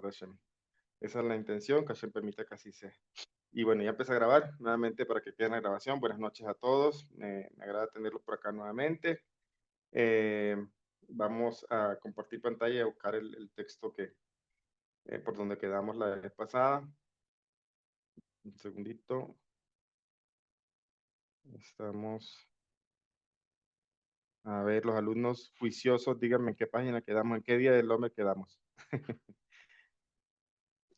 Hashem. Esa es la intención, que Hashem permita que así sea. Y bueno, ya empecé a grabar nuevamente para que quede en la grabación. Buenas noches a todos. Me agrada tenerlos por acá nuevamente. Eh, Vamos a compartir pantalla y a buscar el texto que, por donde quedamos la vez pasada. Un segundito. Estamos. A ver, los alumnos juiciosos, díganme en qué página quedamos, en qué día del hombre quedamos.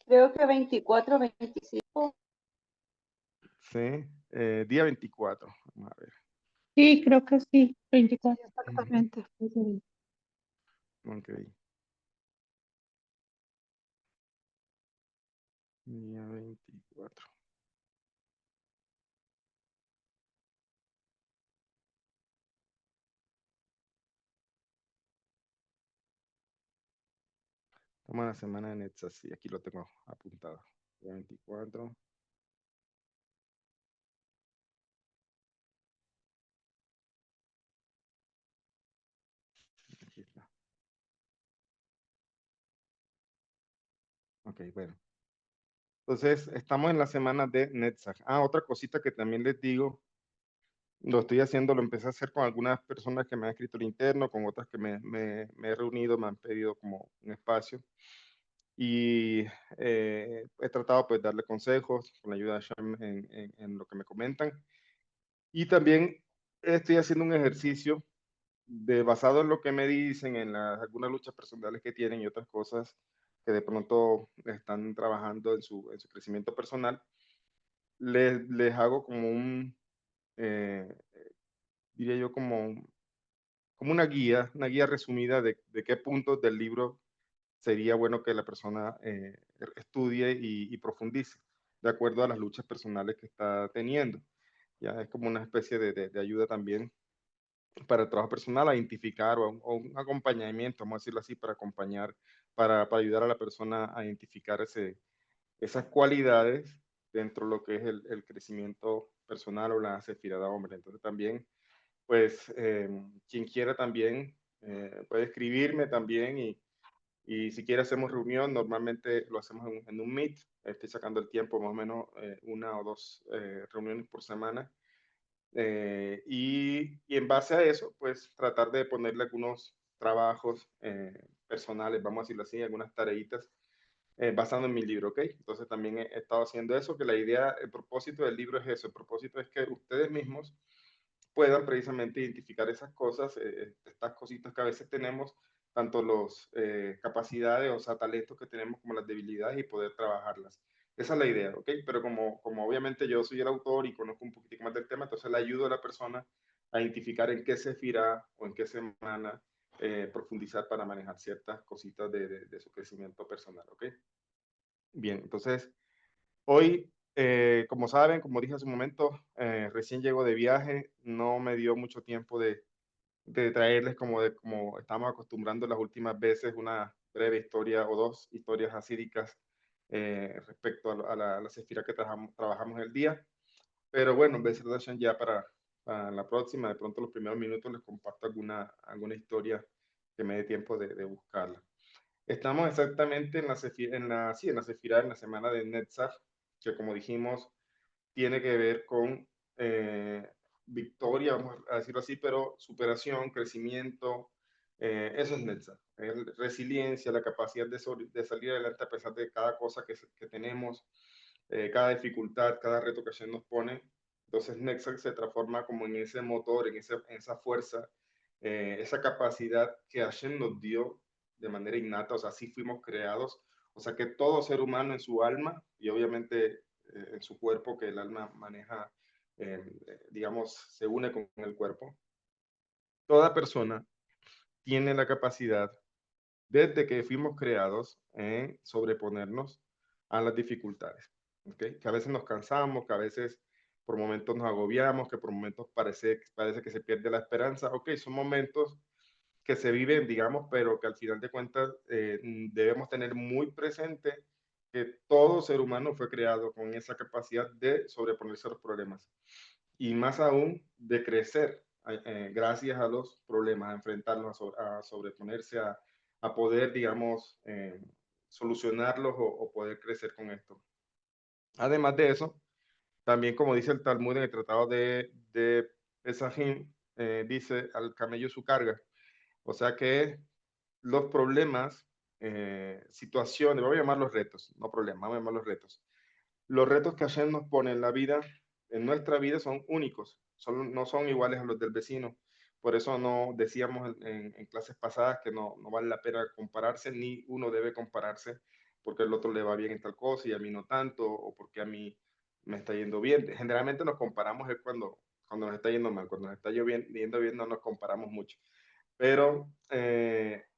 Creo que 24, 25. Sí, día 24. Vamos a ver. Sí, creo que sí, 24 Ujú. exactamente. Ok. Día 24. Estamos en la semana de Netzach, sí, aquí lo tengo apuntado. Día 24. Aquí está. Ok, bueno. Entonces, estamos en la semana de Netzach. Ah, otra cosita que también les digo, lo estoy haciendo, lo empecé a hacer con algunas personas que me han escrito el interno, con otras que me he reunido, me han pedido como un espacio. Y he tratado pues darle consejos con la ayuda de Shem en lo que me comentan. Y también estoy haciendo un ejercicio basado en lo que me dicen, en algunas luchas personales que tienen y otras cosas que de pronto están trabajando en su crecimiento personal, les hago como eh, diría yo, como una guía resumida de qué puntos del libro sería bueno que la persona estudie y profundice, de acuerdo a las luchas personales que está teniendo. Ya es como una especie de ayuda también para el trabajo personal, a identificar o un acompañamiento, vamos a decirlo así, para acompañar, para ayudar a la persona a identificar esas cualidades dentro de lo que es el crecimiento personal o la sefirá hombre. Entonces también, pues, quien quiera también puede escribirme también y si quiere hacemos reunión, normalmente lo hacemos en un Meet, estoy sacando el tiempo más o menos una o dos reuniones por semana. Y en base a eso, pues tratar de ponerle algunos trabajos personales, vamos a decirlo así, algunas tareitas basado en mi libro, ¿ok? Entonces también he estado haciendo eso, que la idea, el propósito del libro es eso, el propósito es que ustedes mismos puedan precisamente identificar esas cosas, estas cositas que a veces tenemos, tanto las capacidades, o sea, talentos que tenemos como las debilidades y poder trabajarlas. Esa es la idea, ¿ok? Pero como obviamente yo soy el autor y conozco un poquitico más del tema, entonces le ayudo a la persona a identificar en qué sefirá o en qué semana profundizar para manejar ciertas cositas de su crecimiento personal, ¿ok? Bien, entonces hoy, como saben, como dije hace un momento, recién llego de viaje, no me dio mucho tiempo de traerles como estamos acostumbrando las últimas veces una breve historia o dos historias asíricas respecto a la sefira que trabajamos el día. Pero bueno, Bezrat Hashem, ya para la próxima, de pronto los primeros minutos les comparto alguna historia que me dé tiempo de buscarla. Estamos exactamente en la sefirá, en la semana de Netzach, que como dijimos, tiene que ver con victoria, vamos a decirlo así, pero superación, crecimiento, eso es Netzach. Resiliencia, la capacidad de salir adelante a pesar de cada cosa que tenemos, cada dificultad, cada reto que Hashem nos pone. Entonces Netzach se transforma como en ese motor, en esa fuerza, esa capacidad que Hashem nos dio de manera innata, o sea, así fuimos creados, o sea, que todo ser humano en su alma y obviamente en su cuerpo, que el alma maneja, digamos, se une con el cuerpo, toda persona tiene la capacidad, desde que fuimos creados, en sobreponernos a las dificultades, ¿okay? Que a veces nos cansamos, que a veces por momentos nos agobiamos, que por momentos parece que se pierde la esperanza, ok, son momentos que se viven, digamos, pero que al final de cuentas debemos tener muy presente que todo ser humano fue creado con esa capacidad de sobreponerse a los problemas y más aún de crecer gracias a los problemas, a enfrentarlos, a sobreponerse, a poder, digamos, solucionarlos o poder crecer con esto. Además de eso, también como dice el Talmud en el Tratado de Pesajim, dice al camello su carga. O sea que los problemas, situaciones, vamos a llamarlos retos, no problemas, vamos a llamarlos retos. Los retos que Hashem nos pone en la vida, en nuestra vida, son únicos, no son iguales a los del vecino. Por eso no decíamos en clases pasadas que no vale la pena compararse, ni uno debe compararse porque al otro le va bien en tal cosa y a mí no tanto, o porque a mí me está yendo bien. Generalmente nos comparamos es cuando nos está yendo mal, cuando nos está yendo bien no nos comparamos mucho. Pero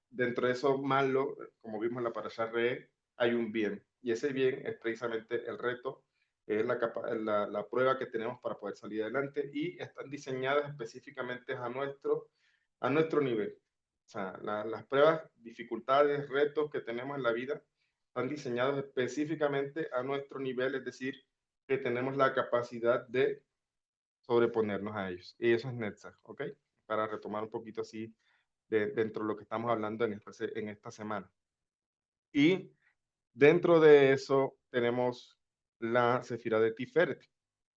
dentro de eso malo, como vimos en la Parashá Re, hay un bien. Y ese bien es precisamente el reto, es la prueba que tenemos para poder salir adelante y están diseñadas específicamente a nuestro nivel. O sea, las pruebas, dificultades, retos que tenemos en la vida están diseñados específicamente a nuestro nivel, es decir, que tenemos la capacidad de sobreponernos a ellos. Y eso es Netzach, ¿ok? Para retomar un poquito así dentro de lo que estamos hablando en esta semana. Y dentro de eso tenemos la Sefira de Tiferet,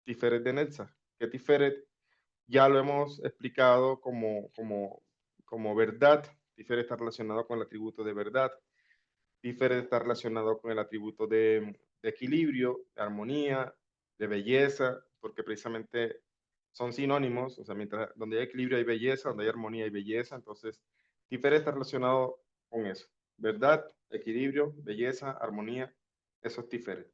Tiferet de Netzach, que Tiferet ya lo hemos explicado como verdad. Tiferet está relacionado con el atributo de verdad. Tiferet está relacionado con el atributo de equilibrio, de armonía, de belleza, porque precisamente son sinónimos, o sea, mientras donde hay equilibrio hay belleza, donde hay armonía hay belleza, entonces Tiferet está relacionado con eso, verdad, equilibrio, belleza, armonía, eso es Tiferet.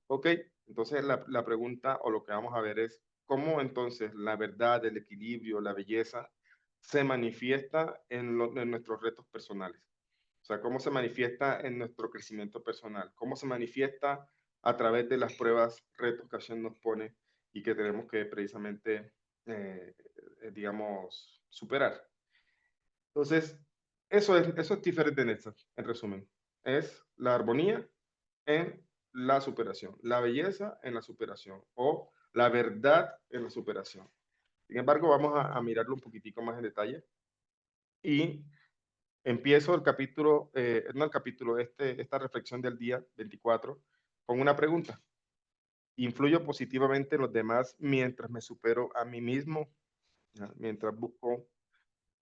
Ok, entonces la pregunta o lo que vamos a ver es cómo entonces la verdad, el equilibrio, la belleza se manifiesta en nuestros retos personales. O sea, cómo se manifiesta en nuestro crecimiento personal, cómo se manifiesta a través de las pruebas, retos que Hashem nos pone y que tenemos que precisamente, digamos, superar. Entonces, eso es diferente en esta, en resumen. Es la armonía en la superación, la belleza en la superación o la verdad en la superación. Sin embargo, vamos a mirarlo un poquitico más en detalle y empiezo el capítulo, no el capítulo, esta reflexión del día 24 con una pregunta. ¿Influyo positivamente en los demás mientras me supero a mí mismo? ¿Ya? Mientras busco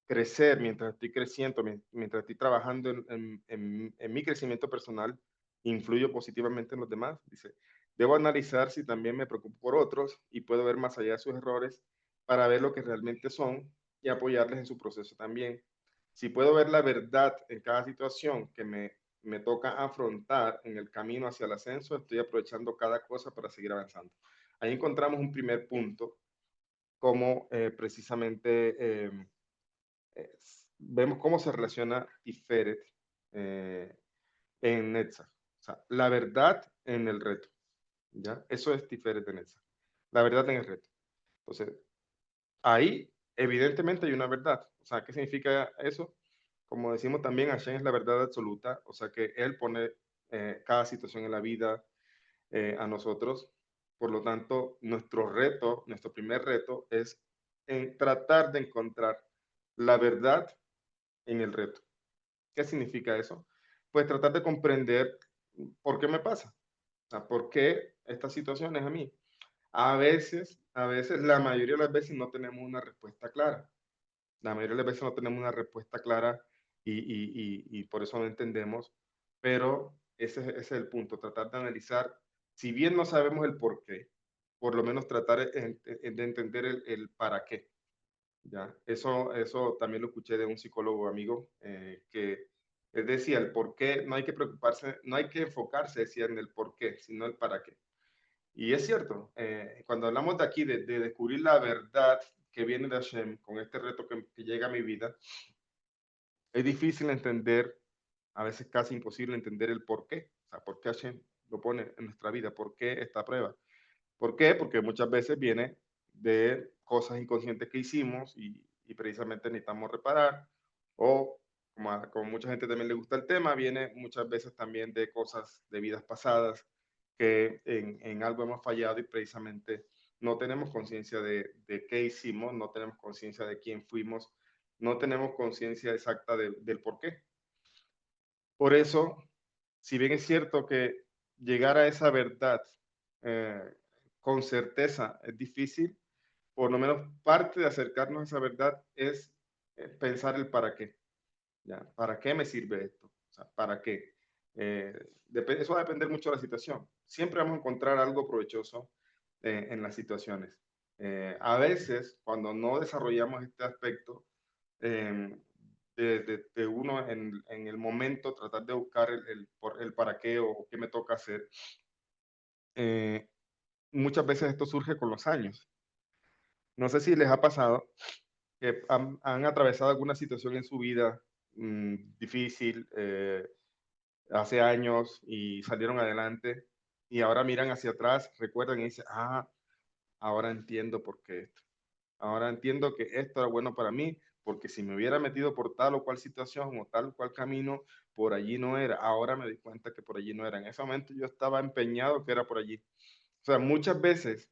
crecer, mientras estoy creciendo, mientras estoy trabajando en mi crecimiento personal, ¿influyo positivamente en los demás? Dice, debo analizar si también me preocupo por otros y puedo ver más allá de sus errores para ver lo que realmente son y apoyarles en su proceso también. Si puedo ver la verdad en cada situación que me toca afrontar en el camino hacia el ascenso, estoy aprovechando cada cosa para seguir avanzando. Ahí encontramos un primer punto, como precisamente vemos cómo se relaciona Tiferet en Netzach. O sea, la verdad en el reto. ¿Ya? Eso es Tiferet de Netzach. La verdad en el reto. Entonces, ahí evidentemente hay una verdad. O sea, ¿qué significa eso? Como decimos también, Hashem es la verdad absoluta. O sea, que Él pone cada situación en la vida a nosotros. Por lo tanto, nuestro reto, nuestro primer reto es en tratar de encontrar la verdad en el reto. ¿Qué significa eso? Pues tratar de comprender por qué me pasa, o sea, por qué estas situaciones a mí. A veces, la mayoría de las veces no tenemos una respuesta clara. La mayoría de las veces no tenemos una respuesta clara y por eso no entendemos, pero ese es el punto, tratar de analizar, si bien no sabemos el por qué, por lo menos tratar de entender el para qué. ¿Ya? Eso también lo escuché de un psicólogo amigo que él decía el por qué, no hay que preocuparse, no hay que enfocarse, decía, en el por qué, sino el para qué. Y es cierto, cuando hablamos de aquí, de descubrir la verdad que viene de Hashem, con este reto que llega a mi vida, es difícil entender, a veces casi imposible entender el por qué, o sea, por qué Hashem lo pone en nuestra vida, por qué esta prueba. ¿Por qué? Porque muchas veces viene de cosas inconscientes que hicimos y precisamente necesitamos reparar, o como mucha gente también le gusta el tema, viene muchas veces también de cosas de vidas pasadas que en algo hemos fallado y precisamente no tenemos conciencia de qué hicimos, no tenemos conciencia de quién fuimos, no tenemos conciencia exacta del por qué. Por eso si bien es cierto que llegar a esa verdad con certeza es difícil, por lo menos parte de acercarnos a esa verdad es pensar el para qué. ¿Ya? ¿Para qué me sirve esto? O sea, ¿para qué? Eso va a depender mucho de la situación. Siempre vamos a encontrar algo provechoso en las situaciones. A veces, cuando no desarrollamos este aspecto, eh, de uno en el momento, tratar de buscar el para qué o qué me toca hacer, eh, muchas veces esto surge con los años. No sé si les ha pasado que han atravesado alguna situación en su vida difícil, hace años y salieron adelante y ahora miran hacia atrás, recuerdan y dicen, ah, ahora entiendo por qué esto. Ahora entiendo que esto era bueno para mí, porque si me hubiera metido por tal o cual situación o tal o cual camino, por allí no era. Ahora me di cuenta que por allí no era. En ese momento yo estaba empeñado que era por allí. O sea, muchas veces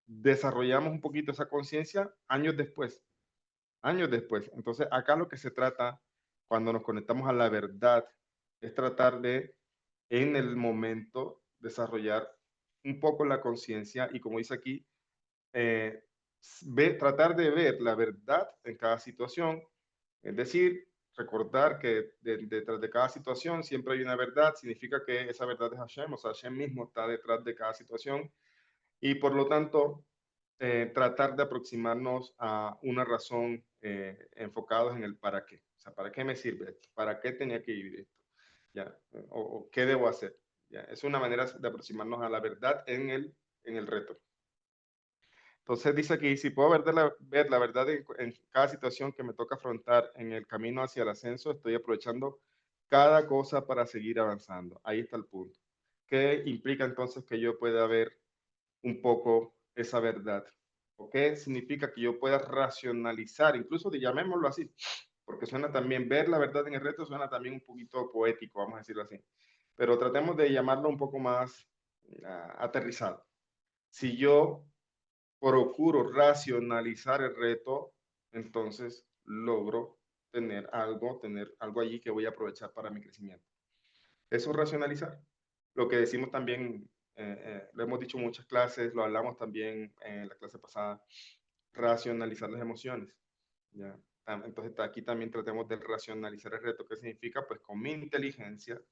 desarrollamos un poquito esa conciencia años después, años después. Entonces, acá lo que se trata, cuando nos conectamos a la verdad, es tratar de, en el momento, desarrollar un poco la conciencia y, como dice aquí, eh, tratar de ver la verdad en cada situación, es decir, recordar que detrás de cada situación siempre hay una verdad, significa que esa verdad es Hashem, o sea, Hashem mismo está detrás de cada situación y por lo tanto tratar de aproximarnos a una razón enfocados en el para qué. O sea, ¿para qué me sirve esto? ¿Para qué tenía que vivir esto? ¿Ya? O qué debo hacer. ¿Ya? Es una manera de aproximarnos a la verdad en el reto. Entonces dice aquí, si puedo ver la verdad en cada situación que me toca afrontar en el camino hacia el ascenso, estoy aprovechando cada cosa para seguir avanzando. Ahí está el punto. ¿Qué implica entonces que yo pueda ver un poco esa verdad? ¿O qué significa que yo pueda racionalizar, incluso llamémoslo así? Porque suena también, ver la verdad en el reto suena también un poquito poético, vamos a decirlo así. Pero tratemos de llamarlo un poco más aterrizado. Si yo procuro racionalizar el reto, entonces logro tener algo allí que voy a aprovechar para mi crecimiento. Eso es racionalizar. Lo que decimos también, lo hemos dicho en muchas clases, lo hablamos también en la clase pasada, racionalizar las emociones. ¿Ya? Entonces aquí también tratemos de racionalizar el reto. ¿Qué significa? Pues con mi inteligencia,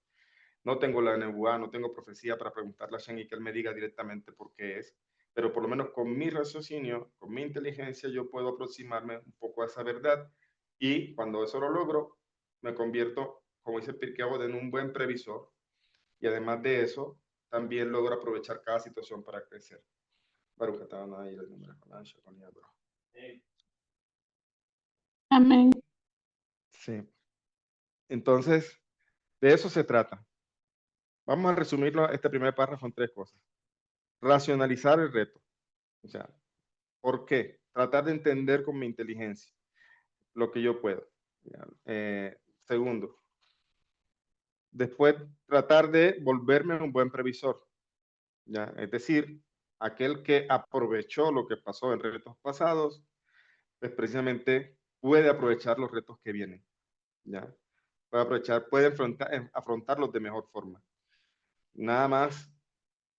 no tengo la nebuá, no tengo profecía para preguntarle a Shen y que él me diga directamente por qué es, pero por lo menos con mi raciocinio, con mi inteligencia, yo puedo aproximarme un poco a esa verdad y cuando eso lo logro, me convierto, como dice Pirkei Avot, en un buen previsor y además de eso, también logro aprovechar cada situación para crecer. Baruch atah Adonai Eloheinu melech haolam she'akol nהיה b'doro. Amén. Sí. Entonces, de eso se trata. Vamos a resumirlo, este primer párrafo en tres cosas. Racionalizar el reto. O sea, ¿por qué? Tratar de entender con mi inteligencia lo que yo puedo. Segundo, después tratar de volverme un buen previsor. ¿Ya? Es decir, aquel que aprovechó lo que pasó en retos pasados, pues precisamente puede aprovechar los retos que vienen. ¿Ya? Puede aprovechar, puede afrontarlos de mejor forma. Nada más,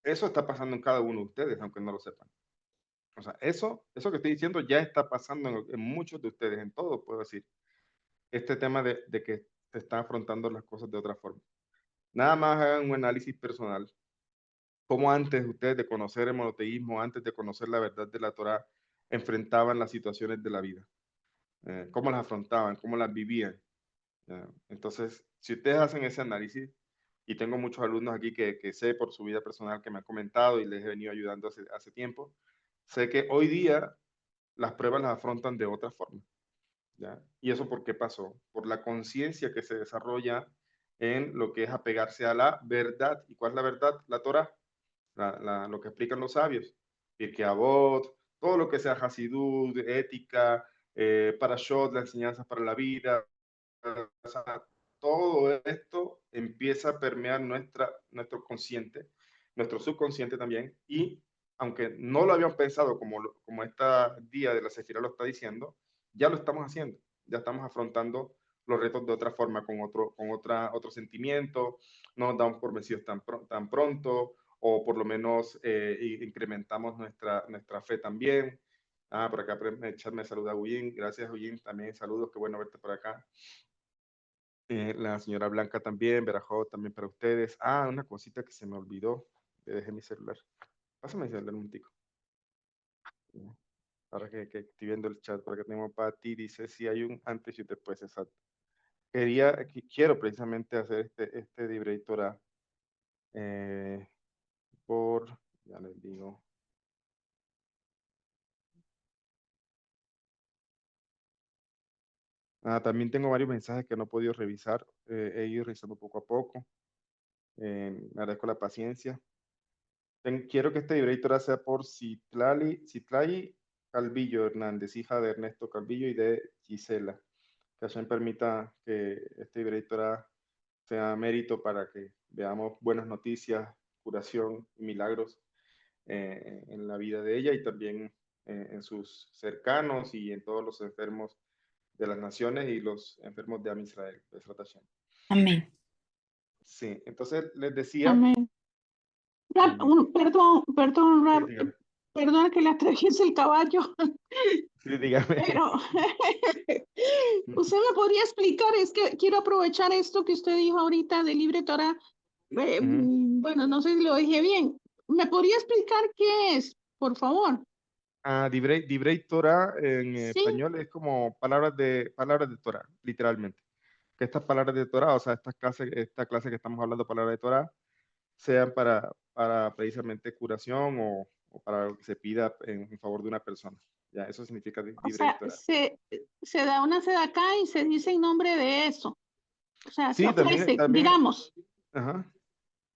eso está pasando en cada uno de ustedes, aunque no lo sepan. O sea, eso que estoy diciendo ya está pasando en muchos de ustedes, en todos, puedo decir. Este tema de que se están afrontando las cosas de otra forma. Nada más hagan un análisis personal. Cómo antes ustedes de conocer el monoteísmo, antes de conocer la verdad de la Torá, enfrentaban las situaciones de la vida. Cómo las afrontaban, cómo las vivían. Entonces, si ustedes hacen ese análisis, y tengo muchos alumnos aquí que sé por su vida personal que me han comentado y les he venido ayudando hace tiempo, sé que hoy día las pruebas las afrontan de otra forma. ¿Ya? ¿Y eso por qué pasó? Por la conciencia que se desarrolla en lo que es apegarse a la verdad. ¿Y cuál es la verdad? La Torah, lo que explican los sabios. Pirkei Avot, todo lo que sea Hasidut, ética, Parashot, las enseñanzas para la vida, o sea, todo esto empieza a permear nuestro consciente, nuestro subconsciente también, y aunque no lo habíamos pensado como esta día de la Sefirá lo está diciendo, ya lo estamos haciendo, ya estamos afrontando los retos de otra forma, con otro sentimiento, no nos damos por vencidos tan pronto, o por lo menos incrementamos nuestra fe también. Por acá me saluda Huyin, gracias Huyin, también saludos, qué bueno verte por acá. La señora Blanca también, Verajó también para ustedes. Una cosita que se me olvidó, dejé mi celular. Pásame mi celular un momentico. Ahora que estoy viendo el chat, para que tengo para ti, dice si hay un antes y un después, exacto. Quiero precisamente hacer este debate Torah ya les digo. También tengo varios mensajes que no he podido revisar, he ido revisando poco a poco. Me agradezco la paciencia. Quiero que este debate Torah sea por Citlali Calvillo Hernández, hija de Ernesto Calvillo y de Gisela. Que Hashem permita que este debate Torah sea mérito para que veamos buenas noticias, curación y milagros en la vida de ella y también en sus cercanos y en todos los enfermos de las naciones y los enfermos de Am Israel. Amén. Sí, entonces les decía... Amén. Perdón, Sí, Rab, dígame. perdón que le trajese el caballo, Sí, dígame. pero usted me podría explicar, es que quiero aprovechar esto que usted dijo ahorita de Libre Torah. Bueno, no sé si lo dije bien. ¿Me podría explicar qué es, por favor? Divrei Torah en Sí, español es como palabras de Torah, literalmente. Que estas palabras de Torah, o sea, esta clase que estamos hablando, palabras de Torah, sean para precisamente curación o para lo que se pida en favor de una persona. Ya, eso significa o Divrei sea, Torah. se da una sedacá y se dice en nombre de eso. O sea, se Sí, ofrece, digamos. ajá,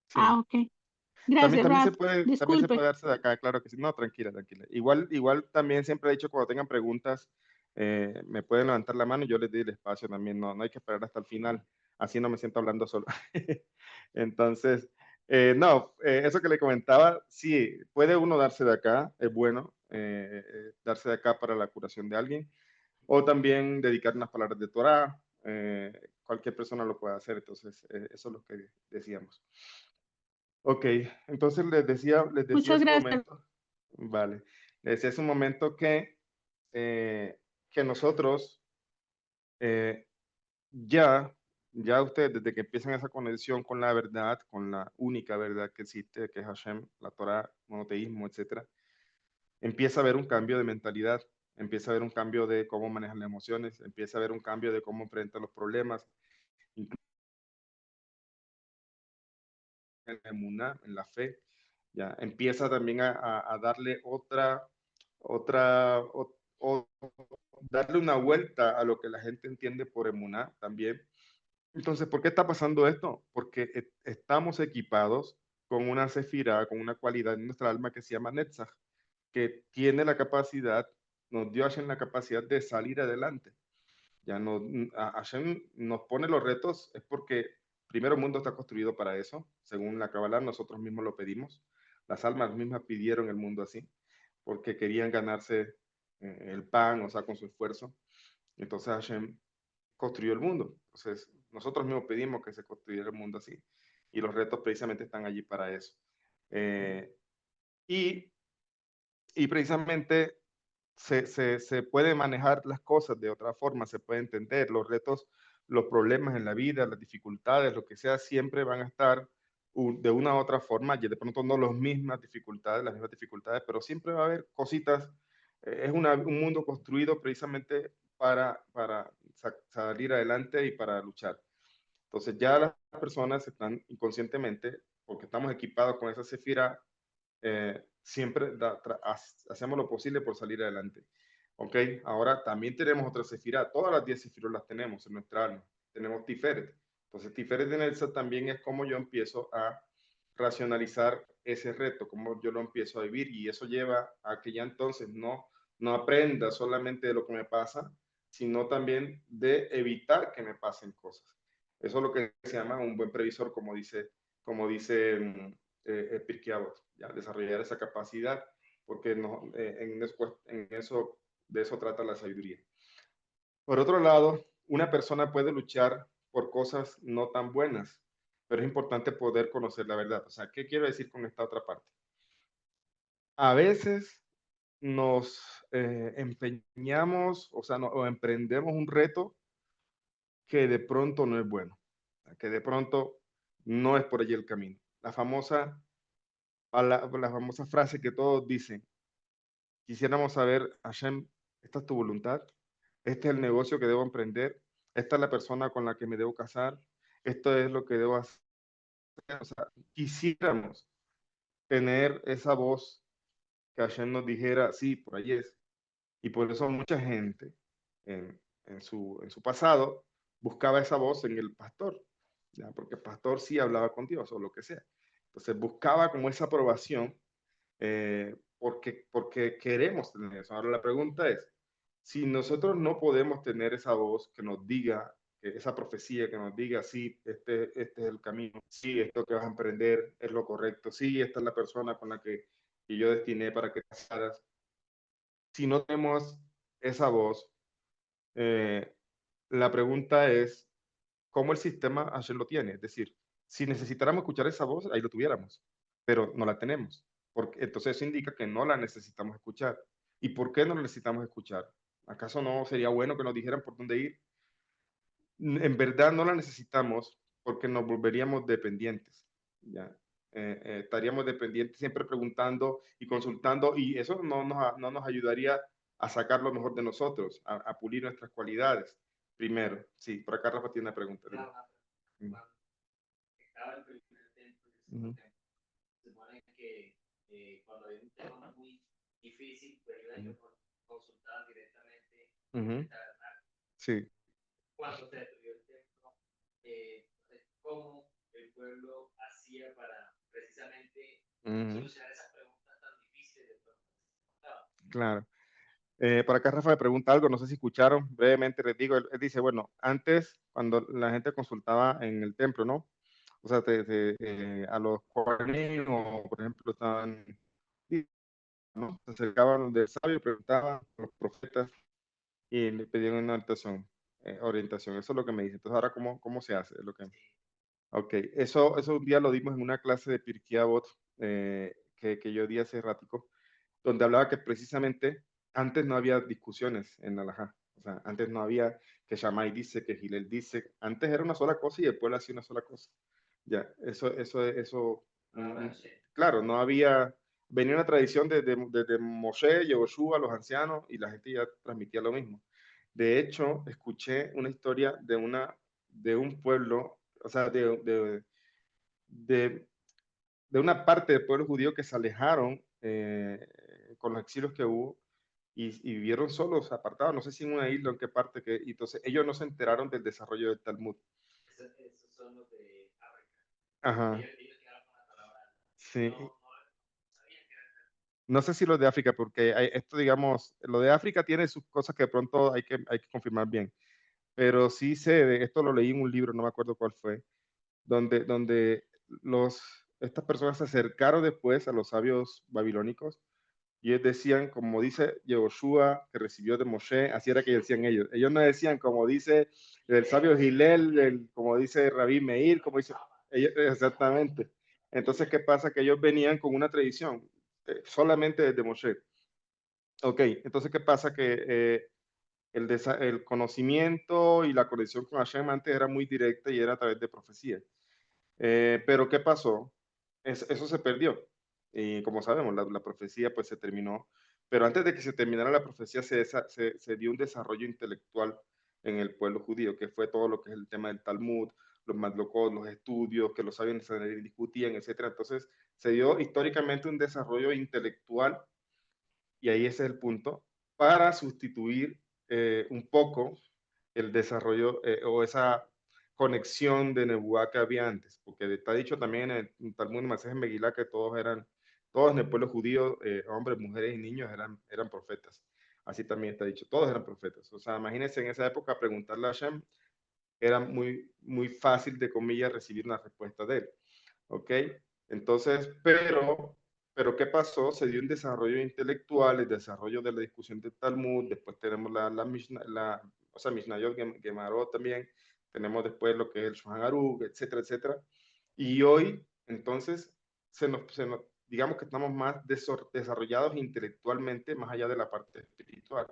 sí. Ok. Gracias, Rab. También se Disculpe. puede darse de acá, claro que sí. No, tranquila, tranquila. Igual también siempre he dicho, cuando tengan preguntas, me pueden levantar la mano y yo les doy el espacio también. No hay que esperar hasta el final. Así no me siento hablando solo. Entonces, eso que le comentaba, sí, puede uno darse de acá, es bueno darse de acá para la curación de alguien, o también dedicar unas palabras de Torah. Cualquier persona lo puede hacer, entonces eso es lo que decíamos. Ok, entonces les decía Muchas hace un gracias. momento, vale, les decía hace un momento que nosotros eh, ya ustedes desde que empiezan esa conexión con la verdad, con la única verdad que existe, que es Hashem, la Torah, monoteísmo, etcétera, empieza a haber un cambio de mentalidad, empieza a haber un cambio de cómo manejan las emociones, empieza a haber un cambio de cómo enfrentan los problemas, en la emuná, en la fe, ya empieza también a darle darle una vuelta a lo que la gente entiende por emuná también. Entonces, ¿por qué está pasando esto? Porque estamos equipados con una sefirá, con una cualidad en nuestra alma que se llama Netzach, que tiene la capacidad, nos dio Hashem la capacidad de salir adelante. Ya no, Hashem nos pone los retos, es porque primero el mundo está construido para eso, según la Kabbalah, nosotros mismos lo pedimos, las almas mismas pidieron el mundo así, porque querían ganarse el pan, o sea, con su esfuerzo. Entonces Hashem construyó el mundo. Entonces nosotros mismos pedimos que se construyera el mundo así, y los retos precisamente están allí para eso. Eh, y, y precisamente se puede manejar las cosas de otra forma, se puede entender. Los retos, los problemas en la vida, las dificultades, lo que sea, siempre van a estar de una u otra forma, y de pronto no las mismas dificultades, pero siempre va a haber cositas. Es un mundo construido precisamente para salir adelante y para luchar. Entonces ya las personas están inconscientemente, porque estamos equipados con esa sefira, siempre hacemos lo posible por salir adelante. Ok, ahora también tenemos otra sefira, todas las 10 sefiros las tenemos en nuestra alma, tenemos Tiferet. Entonces Tiferet en Elsa también es como yo empiezo a racionalizar ese reto, como yo lo empiezo a vivir, y eso lleva a que ya entonces no aprenda solamente de lo que me pasa, sino también de evitar que me pasen cosas. Eso es lo que se llama un buen previsor, como dice Pirkei Avot, ya desarrollar esa capacidad, porque de eso trata la sabiduría. Por otro lado, una persona puede luchar por cosas no tan buenas, pero es importante poder conocer la verdad. O sea, ¿qué quiero decir con esta otra parte? A veces nos empeñamos, o sea, o emprendemos un reto que de pronto no es bueno, que de pronto no es por allí el camino. La famosa frase que todos dicen, quisiéramos saber, Hashem, esta es tu voluntad, este es el negocio que debo emprender, esta es la persona con la que me debo casar, esto es lo que debo hacer. O sea, quisiéramos tener esa voz que Hashem nos dijera, sí, por ahí es. Y por eso mucha gente en su pasado buscaba esa voz en el pastor, ¿ya? Porque el pastor sí hablaba con Dios o lo que sea. Entonces buscaba como esa aprobación porque queremos tener eso. Ahora la pregunta es, si nosotros no podemos tener esa voz que nos diga, esa profecía que nos diga, sí, este es el camino, sí, esto que vas a emprender es lo correcto, sí, esta es la persona con la que yo destiné para que te casaras. Si no tenemos esa voz, eh, la pregunta es, ¿cómo el sistema ayer lo tiene? Es decir, si necesitáramos escuchar esa voz, ahí lo tuviéramos, pero no la tenemos. Porque, entonces eso indica que no la necesitamos escuchar. ¿Y por qué no la necesitamos escuchar? ¿Acaso no sería bueno que nos dijeran por dónde ir? En verdad no la necesitamos porque nos volveríamos dependientes. ¿Ya? Estaríamos dependientes siempre preguntando y consultando y eso no nos ayudaría a sacar lo mejor de nosotros, a pulir nuestras cualidades. Primero, sí, por acá Rafa tiene una pregunta. Dime. Estaba el primer templo, Ujú. se supone que cuando hay un tema muy difícil, pues ellos consultaban directamente Ujú. el tabernáculo. Sí. Cuando se destruyó el templo, cómo el pueblo hacía para precisamente Ujú. solucionar esas preguntas tan difíciles del pueblo. Claro. Por acá Rafa me pregunta algo, no sé si escucharon, brevemente les digo, él dice, bueno, antes cuando la gente consultaba en el templo, ¿no? O sea, a los cuadernos, por ejemplo, estaban, ¿no? Se acercaban del sabio, preguntaban a los profetas y le pedían una orientación. Eso es lo que me dice. Entonces, ahora, ¿cómo se hace? Es lo que... Ok, eso un día lo dimos en una clase de Pirkei Avot que yo di hace ratico, donde hablaba que precisamente antes no había discusiones en la halajá. O sea, antes no había que Shammai dice, que Hillel dice. Antes era una sola cosa y el pueblo hacía una sola cosa. Ya, claro, no había, venía una tradición desde Moshe, Yehoshua, los ancianos, y la gente ya transmitía lo mismo. De hecho, escuché una historia de un pueblo, o sea, de, de una parte del pueblo judío que se alejaron con los exilios que hubo y vivieron solos, apartados, no sé si en una isla o en qué parte, y entonces ellos no se enteraron del desarrollo del Talmud. Esos son los de África. Ajá, Ellos llegaron con la palabra. sí. No sabían que era. No sé si los de África, porque esto, digamos, lo de África tiene sus cosas que de pronto hay que confirmar bien, pero sí sé, esto lo leí en un libro, no me acuerdo cuál fue, donde estas personas se acercaron después a los sabios babilónicos y ellos decían, como dice Yehoshua, que recibió de Moshe, así era que decían ellos. Ellos no decían, como dice el sabio Gilel, como dice Rabí Meir, como dice, ellos, exactamente. Entonces, ¿qué pasa? Que ellos venían con una tradición, solamente desde Moshe. Ok, entonces, ¿qué pasa? Que el conocimiento y la conexión con Hashem antes era muy directa y era a través de profecía. Pero ¿qué pasó? Eso se perdió. Y como sabemos, la profecía pues se terminó. Pero antes de que se terminara la profecía se dio un desarrollo intelectual en el pueblo judío, que fue todo lo que es el tema del Talmud, los madlokot, los estudios, que los sabios discutían, etc. Entonces se dio históricamente un desarrollo intelectual, y ahí ese es el punto, para sustituir un poco el desarrollo o esa conexión de Nebuá que había antes, porque está dicho también en el Talmud Masej Megilá que todos en el pueblo judío, hombres, mujeres y niños eran profetas. Así también está dicho, todos eran profetas. O sea, imagínense en esa época preguntarle a Hashem, era muy fácil, de comillas, recibir una respuesta de él. ¿Ok? Entonces, pero pero ¿qué pasó? Se dio un desarrollo intelectual, el desarrollo de la discusión del Talmud, después tenemos la Mishnah, o sea, Mishnayot, Gemarot también, tenemos después lo que es el Shulchan Aruch, etcétera, etcétera. Y hoy, entonces, digamos que estamos más desarrollados intelectualmente, más allá de la parte espiritual.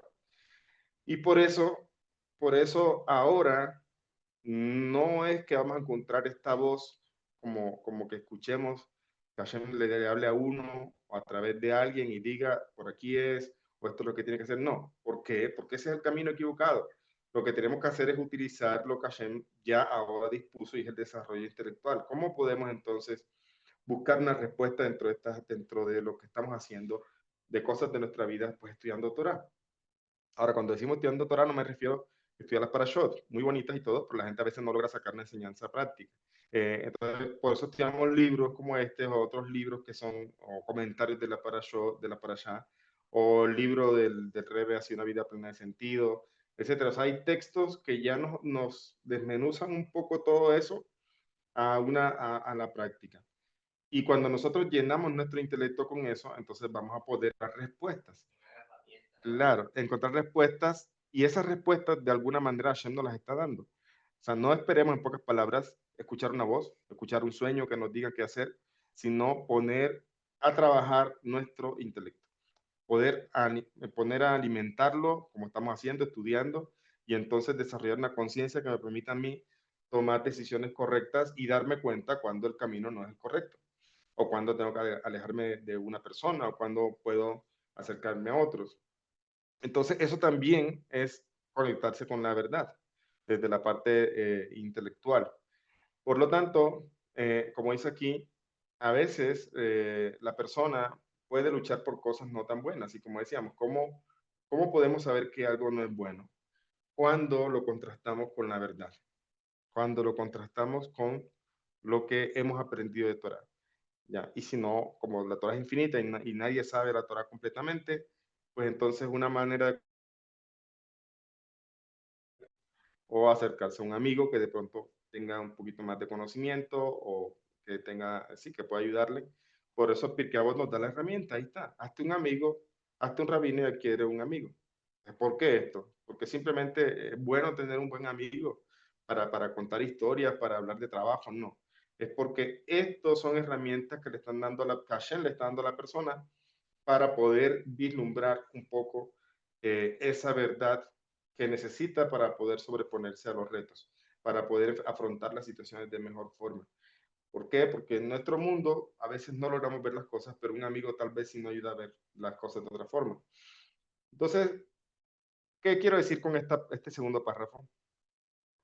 Y por eso ahora no es que vamos a encontrar esta voz como que escuchemos que Hashem le hable a uno o a través de alguien y diga, por aquí es, o esto es lo que tiene que hacer. No. ¿Por qué? Porque ese es el camino equivocado. Lo que tenemos que hacer es utilizar lo que Hashem ya ahora dispuso y es el desarrollo intelectual. ¿Cómo podemos entonces buscar una respuesta dentro de lo que estamos haciendo, de cosas de nuestra vida, pues estudiando Torah? Ahora, cuando decimos estudiando Torah, no me refiero a estudiar las parashot, muy bonitas y todo, pero la gente a veces no logra sacar una enseñanza práctica. Entonces, por eso estudiamos libros como este o otros libros que son o comentarios de la parashot, de la parashá, o el libro del Rebbe, Así una vida plena de sentido, etcétera. O sea, hay textos que ya nos desmenuzan un poco todo eso a la práctica. Y cuando nosotros llenamos nuestro intelecto con eso, entonces vamos a poder dar respuestas. Claro, encontrar respuestas y esas respuestas de alguna manera Hashem nos las está dando. O sea, no esperemos en pocas palabras escuchar una voz, escuchar un sueño que nos diga qué hacer, sino poner a trabajar nuestro intelecto, poner a alimentarlo como estamos haciendo, estudiando, y entonces desarrollar una conciencia que me permita a mí tomar decisiones correctas y darme cuenta cuando el camino no es el correcto, o cuando tengo que alejarme de una persona, o cuando puedo acercarme a otros. Entonces, eso también es conectarse con la verdad desde la parte intelectual. Por lo tanto, como dice aquí, a veces la persona puede luchar por cosas no tan buenas. Y como decíamos, ¿cómo podemos saber que algo no es bueno? Cuando lo contrastamos con la verdad, cuando lo contrastamos con lo que hemos aprendido de Torah. ¿Ya? Y si no, como la Torah es infinita y nadie sabe la Torah completamente, pues entonces una manera de o acercarse a un amigo que de pronto tenga un poquito más de conocimiento o que tenga, sí, que pueda ayudarle. Por eso Pirkei Avot nos da la herramienta, ahí está, hazte un amigo, hazte un rabino y adquiere un amigo. ¿Por qué esto? Porque simplemente es bueno tener un buen amigo para contar historias, para hablar de trabajo, no. Es porque estos son herramientas que le están dando que Hashem le está dando a la persona para poder vislumbrar un poco esa verdad que necesita para poder sobreponerse a los retos, para poder afrontar las situaciones de mejor forma. ¿Por qué? Porque en nuestro mundo a veces no logramos ver las cosas, pero un amigo tal vez sí nos ayuda a ver las cosas de otra forma. Entonces, ¿qué quiero decir con este segundo párrafo?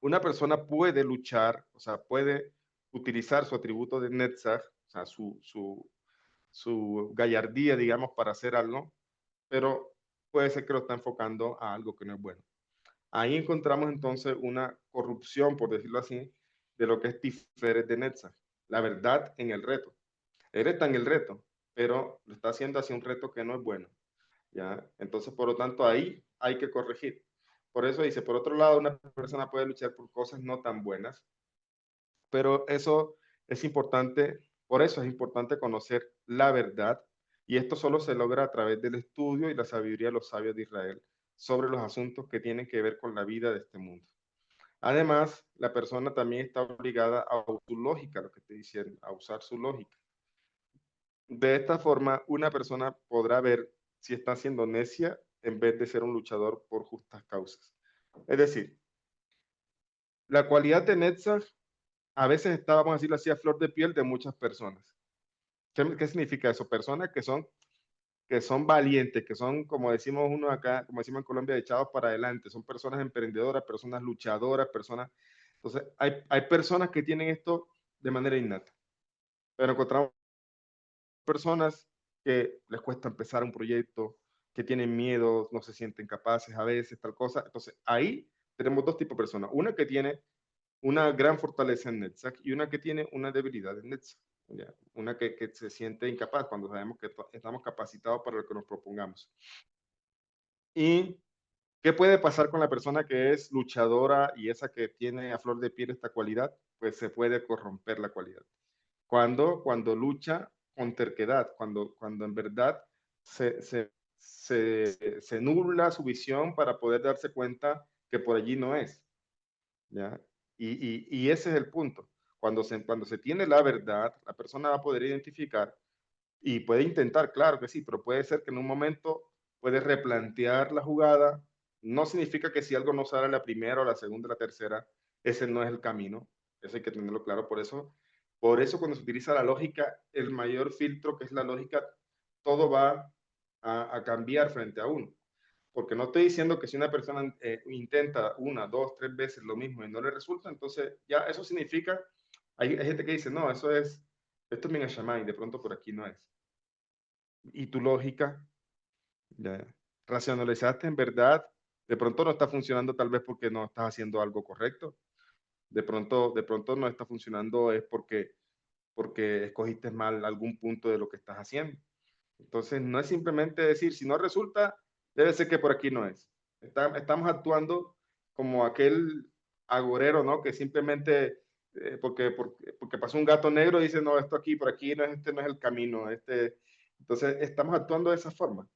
Una persona puede luchar, o sea, puede utilizar su atributo de Netzach, o sea, su gallardía, digamos, para hacer algo, pero puede ser que lo está enfocando a algo que no es bueno. Ahí encontramos entonces una corrupción, por decirlo así, de lo que es Tiferet de Netzach, la verdad en el reto. Él está en el reto, pero lo está haciendo hacia un reto que no es bueno. ¿Ya? Entonces, por lo tanto, ahí hay que corregir. Por eso dice, por otro lado, una persona puede luchar por cosas no tan buenas, pero eso es importante, por eso es importante conocer la verdad, y esto solo se logra a través del estudio y la sabiduría de los sabios de Israel sobre los asuntos que tienen que ver con la vida de este mundo. Además, la persona también está obligada a usar su lógica, lo que te dicen, a usar su lógica. De esta forma, una persona podrá ver si está siendo necia en vez de ser un luchador por justas causas. Es decir, la cualidad de Netzach a veces está, vamos a decirlo así, a flor de piel de muchas personas. ¿Qué significa eso? Personas que son valientes, que son, como decimos uno acá, como decimos en Colombia, echados para adelante. Son personas emprendedoras, personas luchadoras, personas... Entonces, hay personas que tienen esto de manera innata. Pero encontramos personas que les cuesta empezar un proyecto, que tienen miedo, no se sienten capaces a veces, tal cosa. Entonces, ahí tenemos dos tipos de personas. Una que tiene una gran fortaleza en Netzach y una que tiene una debilidad en Netzach. ¿Ya? Una que se siente incapaz cuando sabemos que estamos capacitados para lo que nos propongamos. ¿Y qué puede pasar con la persona que es luchadora y esa que tiene a flor de piel esta cualidad? Pues se puede corromper la cualidad. Cuando lucha con terquedad, cuando en verdad se nubla su visión para poder darse cuenta que por allí no es, ¿ya? Y ese es el punto. Cuando se tiene la verdad, la persona va a poder identificar y puede intentar, claro que sí, pero puede ser que en un momento puede replantear la jugada. No significa que si algo no sale la primera o la segunda o la tercera, ese no es el camino. Eso hay que tenerlo claro. Por eso cuando se utiliza la lógica, el mayor filtro que es la lógica, todo va a cambiar frente a uno. Porque no estoy diciendo que si una persona intenta una, dos, tres veces lo mismo y no le resulta, entonces ya eso significa, hay gente que dice, no, esto es Minashamay, de pronto por aquí no es. Y tu lógica, ya, racionalizaste en verdad, de pronto no está funcionando tal vez porque no estás haciendo algo correcto, de pronto no está funcionando es porque escogiste mal algún punto de lo que estás haciendo. Entonces no es simplemente decir, si no resulta, debe ser que por aquí no es. Estamos actuando como aquel agorero, ¿no? Que simplemente porque pasó un gato negro dice, no, esto aquí, por aquí, no, este no es el camino. Entonces estamos actuando de esa forma.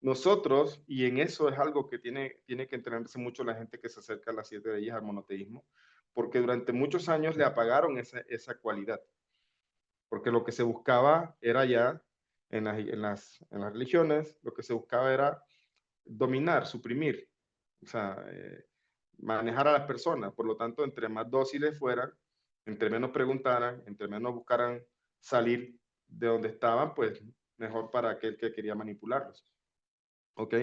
Nosotros, y en eso es algo que tiene que entrenarse mucho la gente que se acerca a las 7 leyes al monoteísmo, porque durante muchos años le apagaron esa cualidad, porque lo que se buscaba era ya en las religiones, lo que se buscaba era dominar, suprimir, o sea, manejar a las personas. Por lo tanto, entre más dóciles fueran, entre menos preguntaran, entre menos buscaran salir de donde estaban, pues mejor para aquel que quería manipularlos. ¿Ok?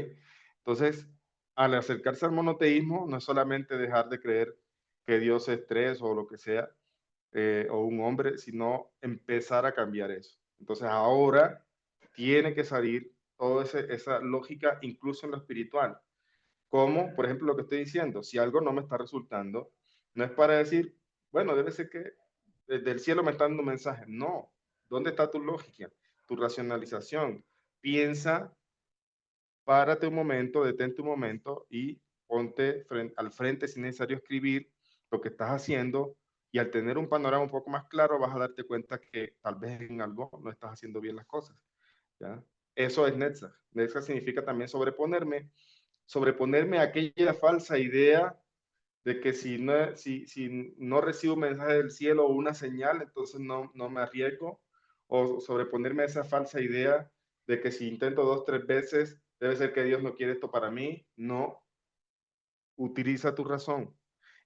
Entonces, al acercarse al monoteísmo, no es solamente dejar de creer que Dios es tres o lo que sea, o un hombre, sino empezar a cambiar eso. Entonces, ahora tiene que salir toda esa lógica, incluso en lo espiritual. Como, por ejemplo, lo que estoy diciendo, si algo no me está resultando, no es para decir, bueno, debe ser que desde el cielo me está dando un mensaje. No. ¿Dónde está tu lógica, tu racionalización? Piensa, párate un momento, detente un momento y ponte al frente si es necesario escribir lo que estás haciendo, y al tener un panorama un poco más claro vas a darte cuenta que tal vez en algo no estás haciendo bien las cosas, ¿ya? Eso es Netzach. Netzach significa también sobreponerme a aquella falsa idea de que si no recibo un mensaje del cielo o una señal, entonces no me arriesgo, o sobreponerme a esa falsa idea de que si intento 2, 3 veces, debe ser que Dios no quiere esto para mí. No, utiliza tu razón.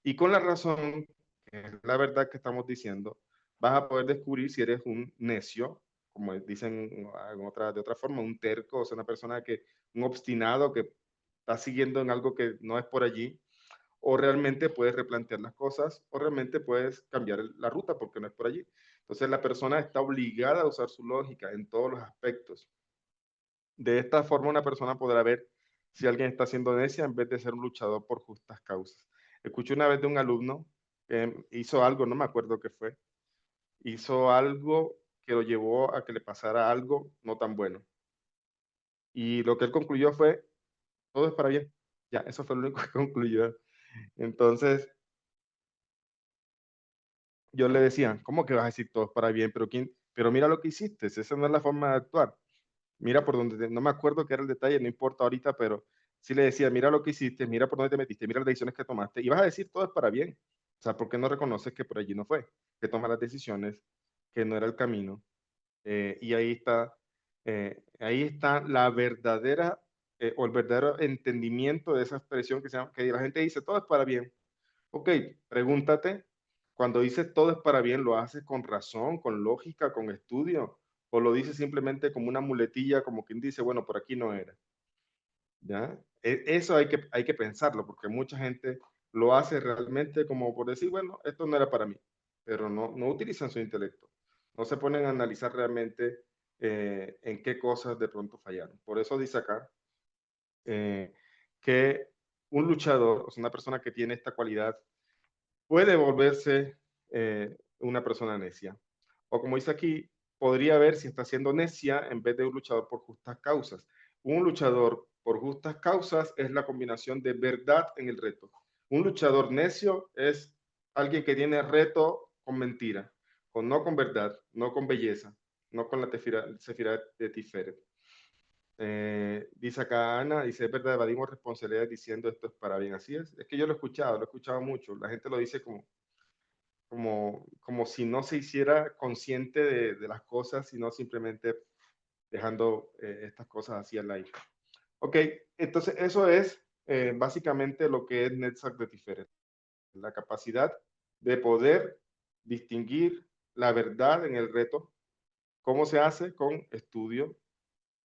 Y con la razón, que es la verdad que estamos diciendo, vas a poder descubrir si eres un necio, como dicen de otra forma, un terco, o sea, una persona un obstinado que está siguiendo en algo que no es por allí, o realmente puedes replantear las cosas, o realmente puedes cambiar la ruta porque no es por allí. Entonces la persona está obligada a usar su lógica en todos los aspectos. De esta forma una persona podrá ver si alguien está siendo necia en vez de ser un luchador por justas causas. Escuché una vez de un alumno que hizo algo, no me acuerdo qué fue, hizo algo que lo llevó a que le pasara algo no tan bueno. Y lo que él concluyó fue, todo es para bien. Ya, eso fue lo único que concluyó. Entonces, yo le decía, ¿cómo que vas a decir todo es para bien? Pero mira lo que hiciste, esa no es la forma de actuar. Mira por donde, no me acuerdo qué era el detalle, no importa ahorita, pero sí le decía, mira lo que hiciste, mira por dónde te metiste, mira las decisiones que tomaste, y vas a decir todo es para bien. O sea, ¿por qué no reconoces que por allí no fue? Que tomas las decisiones, que no era el camino. Y ahí está la verdadera, o el verdadero entendimiento de esa expresión que la gente dice, todo es para bien. Ok, pregúntate, cuando dices todo es para bien, ¿lo haces con razón, con lógica, con estudio? ¿O lo dices simplemente como una muletilla, como quien dice, bueno, por aquí no era? ¿Ya? Eso hay que pensarlo, porque mucha gente lo hace realmente como por decir, bueno, esto no era para mí, pero no utilizan su intelecto, no se ponen a analizar realmente en qué cosas de pronto fallaron. Por eso dice acá que un luchador, o sea, una persona que tiene esta cualidad, puede volverse una persona necia. O como dice aquí, podría ver si está siendo necia en vez de un luchador por justas causas. Un luchador por justas causas es la combinación de verdad en el reto. Un luchador necio es alguien que tiene reto con mentira, no con verdad, no con belleza, no con la Sefirá de Tiferet. Dice acá Ana, dice, es verdad, evadimos responsabilidades diciendo esto es para bien. Así es que yo lo he escuchado mucho. La gente lo dice como si no se hiciera consciente de las cosas, sino simplemente dejando estas cosas así al aire. Ok, entonces eso es básicamente lo que es Netzach de Tiferet. La capacidad de poder distinguir la verdad en el reto. ¿Cómo se hace? Con estudio.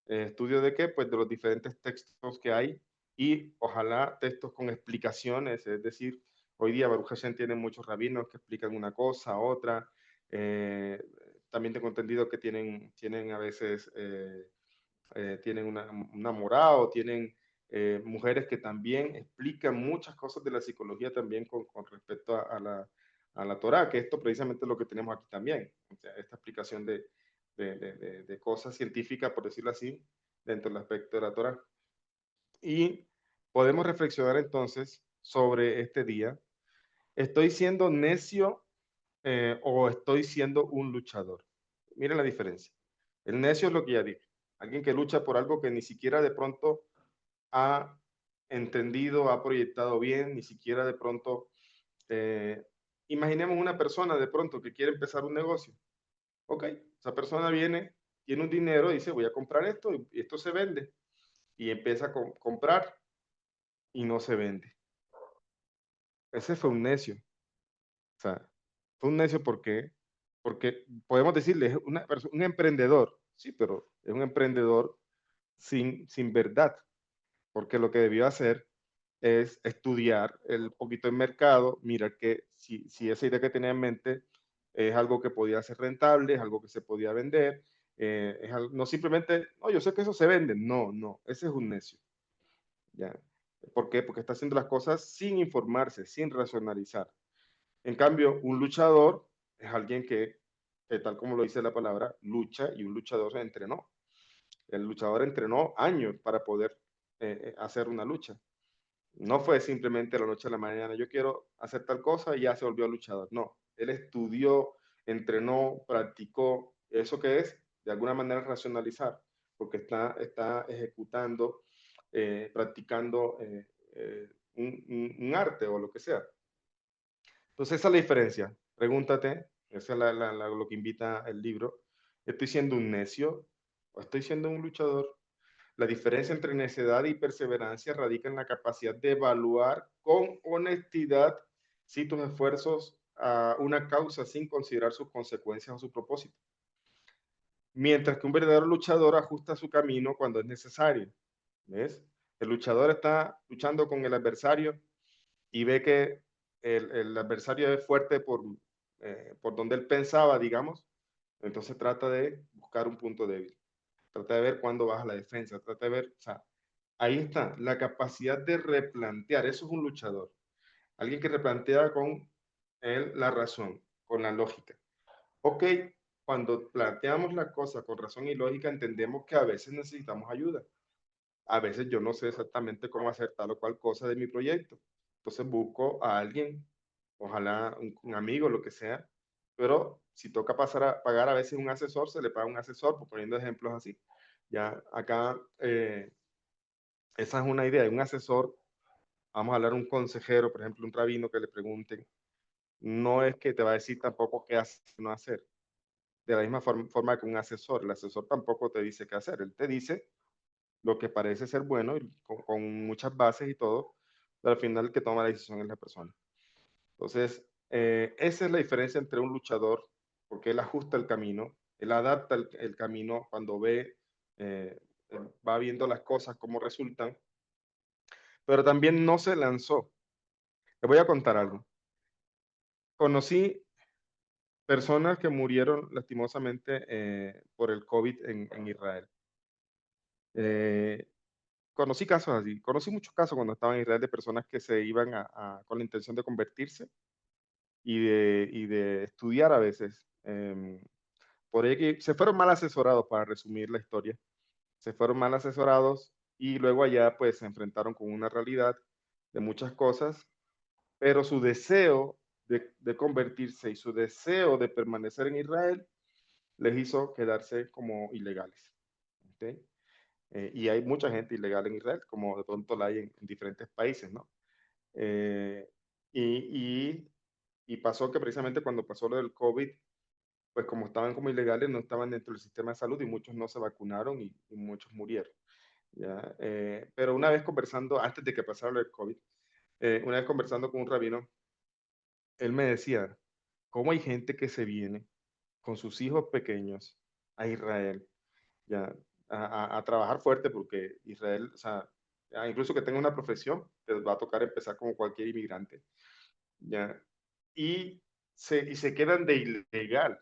¿Estudio de qué? Pues de los diferentes textos que hay y ojalá textos con explicaciones, es decir, hoy día Baruch Hashem tiene muchos rabinos que explican una cosa, otra. También tengo entendido que tienen a veces, tienen una morada o tienen mujeres que también explican muchas cosas de la psicología también con respecto a la Torah, que esto precisamente es lo que tenemos aquí también, o sea, esta explicación de cosas científicas, por decirlo así, dentro del aspecto de la Torah. Y podemos reflexionar entonces sobre este día. ¿Estoy siendo necio o estoy siendo un luchador? Miren la diferencia. El necio es lo que ya dije. Alguien que lucha por algo que ni siquiera de pronto ha entendido, ha proyectado bien, ni siquiera de pronto... imaginemos una persona de pronto que quiere empezar un negocio. Ok, esa persona viene, tiene un dinero, dice voy a comprar esto y esto se vende. Y empieza a comprar y no se vende. Ese fue un necio. O sea, fue un necio porque podemos decirle, es un emprendedor. Sí, pero es un emprendedor sin verdad. Porque lo que debió hacer es estudiar el poquito el mercado, mirar que si esa idea que tenía en mente es algo que podía ser rentable, es algo que se podía vender, no simplemente, no, yo sé que eso se vende, no, ese es un necio. ¿Ya? ¿Por qué? Porque está haciendo las cosas sin informarse, sin racionalizar. En cambio, un luchador es alguien que tal como lo dice la palabra, lucha y un luchador se entrenó. El luchador entrenó años para poder hacer una lucha. No fue simplemente de la noche a la mañana, yo quiero hacer tal cosa y ya se volvió luchador. No, él estudió, entrenó, practicó. ¿Eso qué es? De alguna manera racionalizar, porque está ejecutando, practicando un arte o lo que sea. Entonces esa es la diferencia. Pregúntate, esa es lo que invita el libro. ¿Estoy siendo un necio o estoy siendo un luchador? La diferencia entre necedad y perseverancia radica en la capacidad de evaluar con honestidad si tus esfuerzos a una causa sin considerar sus consecuencias o su propósito. Mientras que un verdadero luchador ajusta su camino cuando es necesario. ¿Ves? El luchador está luchando con el adversario y ve que el adversario es fuerte por donde él pensaba, digamos. Entonces trata de buscar un punto débil. Trata de ver cuándo baja la defensa. Trata de ver, o sea, ahí está, la capacidad de replantear. Eso es un luchador. Alguien que replantea con él la razón, con la lógica. Ok, cuando planteamos la cosa con razón y lógica, entendemos que a veces necesitamos ayuda. A veces yo no sé exactamente cómo hacer tal o cual cosa de mi proyecto. Entonces busco a alguien, ojalá un amigo, lo que sea, pero si toca pagar a veces un asesor, se le paga un asesor, poniendo ejemplos así. Ya acá, esa es una idea, un asesor, vamos a hablar un consejero, por ejemplo, un rabino que le pregunten, no es que te va a decir tampoco qué hacer o no hacer. De la misma forma que un asesor, el asesor tampoco te dice qué hacer, él te dice lo que parece ser bueno, y con muchas bases y todo, pero al final el que toma la decisión es la persona. Entonces, esa es la diferencia entre un luchador, porque él ajusta el camino, él adapta el camino cuando ve, va viendo las cosas cómo resultan, pero también no se lanzó. Te voy a contar algo. Conocí personas que murieron lastimosamente por el COVID en Israel. Conocí casos así, conocí muchos casos cuando estaba en Israel de personas que se iban con la intención de convertirse y de estudiar a veces. Por ahí que se fueron mal asesorados, para resumir la historia. Se fueron mal asesorados y luego allá pues se enfrentaron con una realidad de muchas cosas, pero su deseo de convertirse y su deseo de permanecer en Israel les hizo quedarse como ilegales. ¿Ok? Y hay mucha gente ilegal en Israel, como de pronto la hay en diferentes países, ¿no? Eh, y, y, y pasó que precisamente cuando pasó lo del COVID, pues como estaban como ilegales, no estaban dentro del sistema de salud y muchos no se vacunaron y muchos murieron. ¿Ya? Pero una vez conversando, antes de que pasara lo del COVID, una vez conversando con un rabino, él me decía, ¿cómo hay gente que se viene con sus hijos pequeños a Israel, ya, a trabajar fuerte? Porque Israel, o sea, incluso que tenga una profesión, te va a tocar empezar como cualquier inmigrante, ya, y se quedan de ilegal,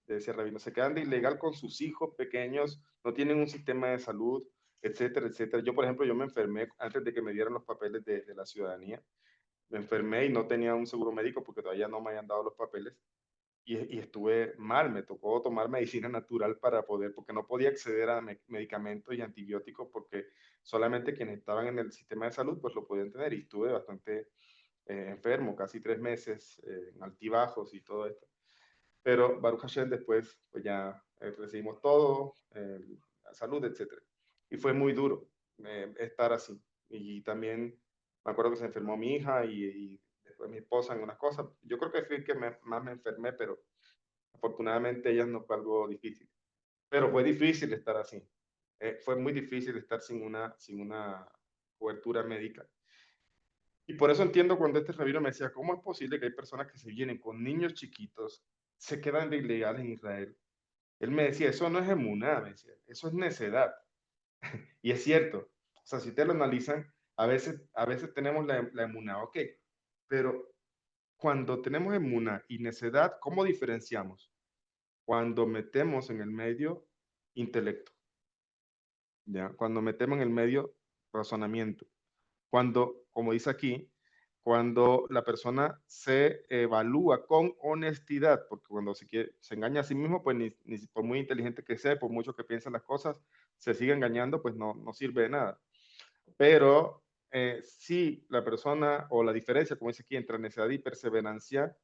decía Rabino, se quedan de ilegal con sus hijos pequeños, no tienen un sistema de salud, etcétera, etcétera. Yo, por ejemplo, yo me enfermé antes de que me dieran los papeles de la ciudadanía, me enfermé y no tenía un seguro médico porque todavía no me habían dado los papeles y estuve mal, me tocó tomar medicina natural para poder, porque no podía acceder a medicamentos y antibióticos porque solamente quienes estaban en el sistema de salud pues lo podían tener y estuve bastante enfermo, casi 3 meses, en altibajos y todo esto. Pero Baruch Hashem después pues ya recibimos todo, la salud, etcétera. Y fue muy duro estar así. Y también me acuerdo que se enfermó mi hija y después mi esposa en unas cosas. Yo creo que fui el que más me enfermé, pero afortunadamente ellas no fue algo difícil. Pero fue difícil estar así. Fue muy difícil estar sin una cobertura médica. Y por eso entiendo cuando este rabino me decía, ¿cómo es posible que hay personas que se vienen con niños chiquitos, se quedan de ilegales en Israel? Él me decía, eso no es emuná, me decía, eso es necedad. Y es cierto. O sea, si ustedes lo analizan, a veces tenemos la emuná, ok, pero cuando tenemos emuná y necedad, ¿cómo diferenciamos? Cuando metemos en el medio intelecto, ¿ya? Cuando metemos en el medio razonamiento. Cuando, como dice aquí, cuando la persona se evalúa con honestidad, porque cuando se engaña a sí mismo, pues ni por muy inteligente que sea, por mucho que piense las cosas, se sigue engañando, pues no sirve de nada. Pero si la persona, o la diferencia, como dice aquí, entre necedad y perseverancia,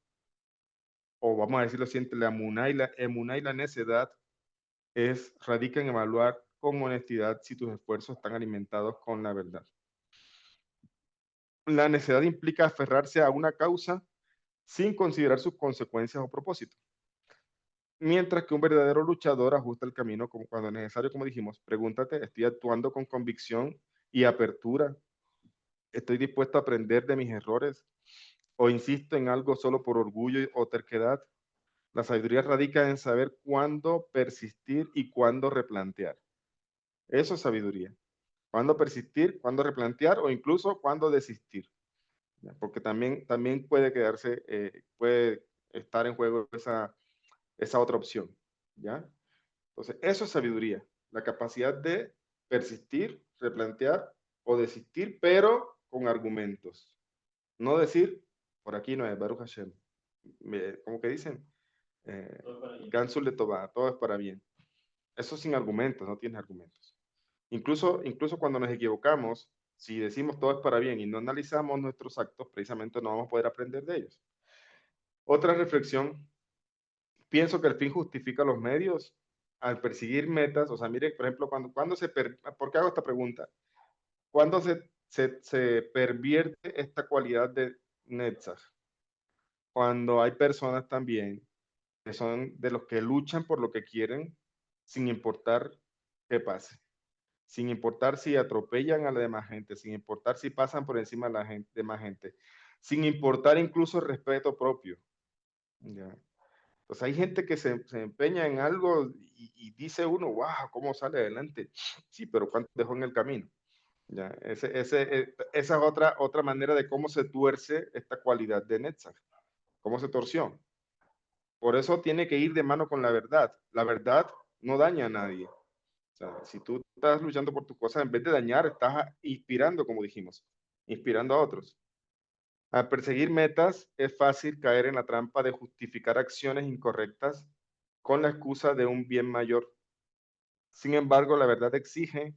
o vamos a decirlo así, entre la emuná y la necedad, radica en evaluar con honestidad si tus esfuerzos están alimentados con la verdad. La necedad implica aferrarse a una causa sin considerar sus consecuencias o propósitos. Mientras que un verdadero luchador ajusta el camino como cuando es necesario, como dijimos, pregúntate, ¿estoy actuando con convicción y apertura? ¿Estoy dispuesto a aprender de mis errores? ¿O insisto en algo solo por orgullo o terquedad? La sabiduría radica en saber cuándo persistir y cuándo replantear. Eso es sabiduría. Cuándo persistir, cuándo replantear o incluso cuándo desistir. Porque también puede estar en juego esa otra opción, ¿ya? Entonces, eso es sabiduría, la capacidad de persistir, replantear o desistir, pero con argumentos. No decir, por aquí no es, Baruch Hashem. ¿Cómo que dicen? Gansul de Tobá, todo es para bien. Eso sin argumentos, no tienes argumentos. Incluso cuando nos equivocamos, si decimos todo es para bien y no analizamos nuestros actos, precisamente no vamos a poder aprender de ellos. Otra reflexión, pienso que el fin justifica los medios al perseguir metas. O sea, mire, por ejemplo, ¿por qué hago esta pregunta? ¿Cuándo se pervierte esta cualidad de Netzach? Cuando hay personas también que son de los que luchan por lo que quieren sin importar qué pase, sin importar si atropellan a la demás gente, sin importar si pasan por encima de la demás gente, sin importar incluso el respeto propio. ¿Ya? Pues hay gente que se empeña en algo y dice uno, wow, ¿cómo sale adelante? Sí, pero ¿cuánto dejó en el camino? ¿Ya? Esa es otra manera de cómo se tuerce esta cualidad de Netzach, cómo se torció. Por eso tiene que ir de mano con la verdad. La verdad no daña a nadie. O sea, si tú estás luchando por tus cosas, en vez de dañar, estás inspirando, como dijimos, inspirando a otros. Al perseguir metas, es fácil caer en la trampa de justificar acciones incorrectas con la excusa de un bien mayor. Sin embargo, la verdad exige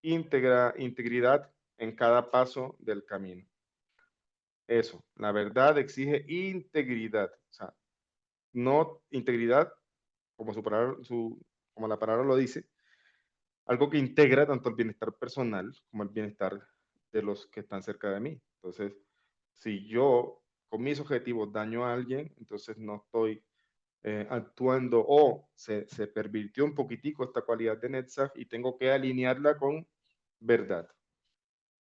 integridad en cada paso del camino. Eso, la verdad exige integridad. O sea, no integridad como, como la palabra lo dice, algo que integra tanto el bienestar personal como el bienestar de los que están cerca de mí. Entonces, si yo con mis objetivos daño a alguien, entonces no estoy actuando o se pervirtió un poquitico esta cualidad de Netzach y tengo que alinearla con verdad.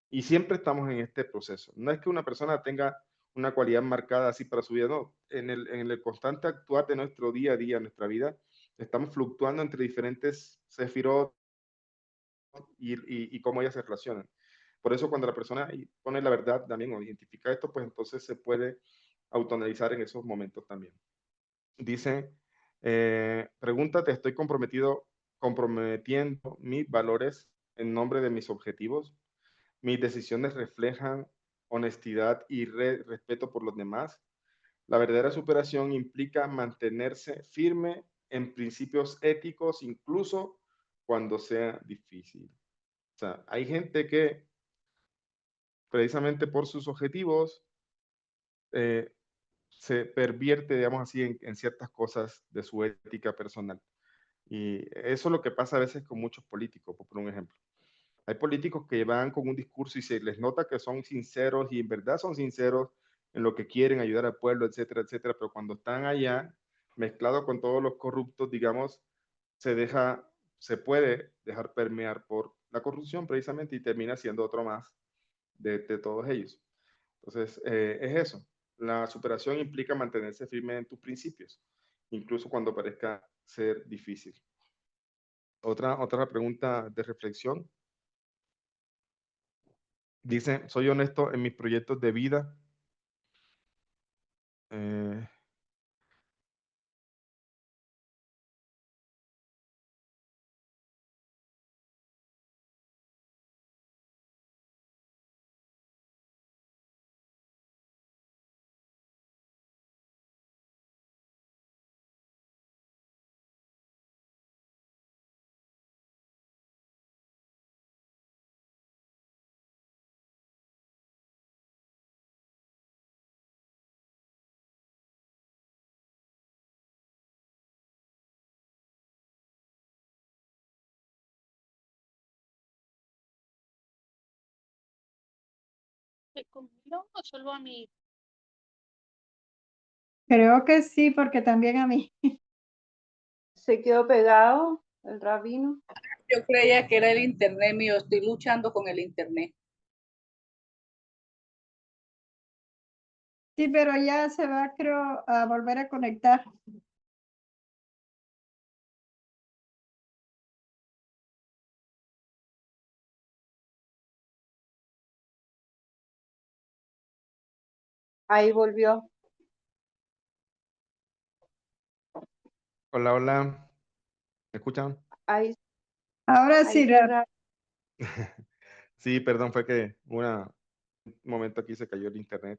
Y siempre estamos en este proceso. No es que una persona tenga una cualidad marcada así para su vida, no. En el constante actuar de nuestro día a día, nuestra vida, estamos fluctuando entre diferentes sefirot y cómo ellas se relacionan. Por eso cuando la persona pone la verdad también o identifica esto, pues entonces se puede autoanalizar en esos momentos también. Dice, pregúntate, ¿estoy comprometiendo mis valores en nombre de mis objetivos? ¿Mis decisiones reflejan honestidad y respeto por los demás? La verdadera superación implica mantenerse firme en principios éticos, incluso cuando sea difícil. O sea, hay gente que precisamente por sus objetivos eh, se pervierte, digamos así, en ciertas cosas de su ética personal. Y eso es lo que pasa a veces con muchos políticos, por un ejemplo. Hay políticos que van con un discurso y se les nota que son sinceros y en verdad son sinceros en lo que quieren ayudar al pueblo, etcétera, etcétera, pero cuando están allá, mezclado con todos los corruptos, digamos, se puede dejar permear por la corrupción precisamente y termina siendo otro más de todos ellos. Entonces, es eso. La superación implica mantenerse firme en tus principios, incluso cuando parezca ser difícil. Otra pregunta de reflexión. Dice, soy honesto en mis proyectos de vida. Eh, ¿Conmigo o solo a mí? Creo que sí, porque también a mí. Se quedó pegado el rabino. Yo creía que era el internet mío, estoy luchando con el internet. Sí, pero ya se va, creo, a volver a conectar. Ahí volvió. hola, hola. ¿Me escuchan? Ahí, Ahora ahí sí, cerra- Sí, perdón, fue que un momento aquí se cayó el internet.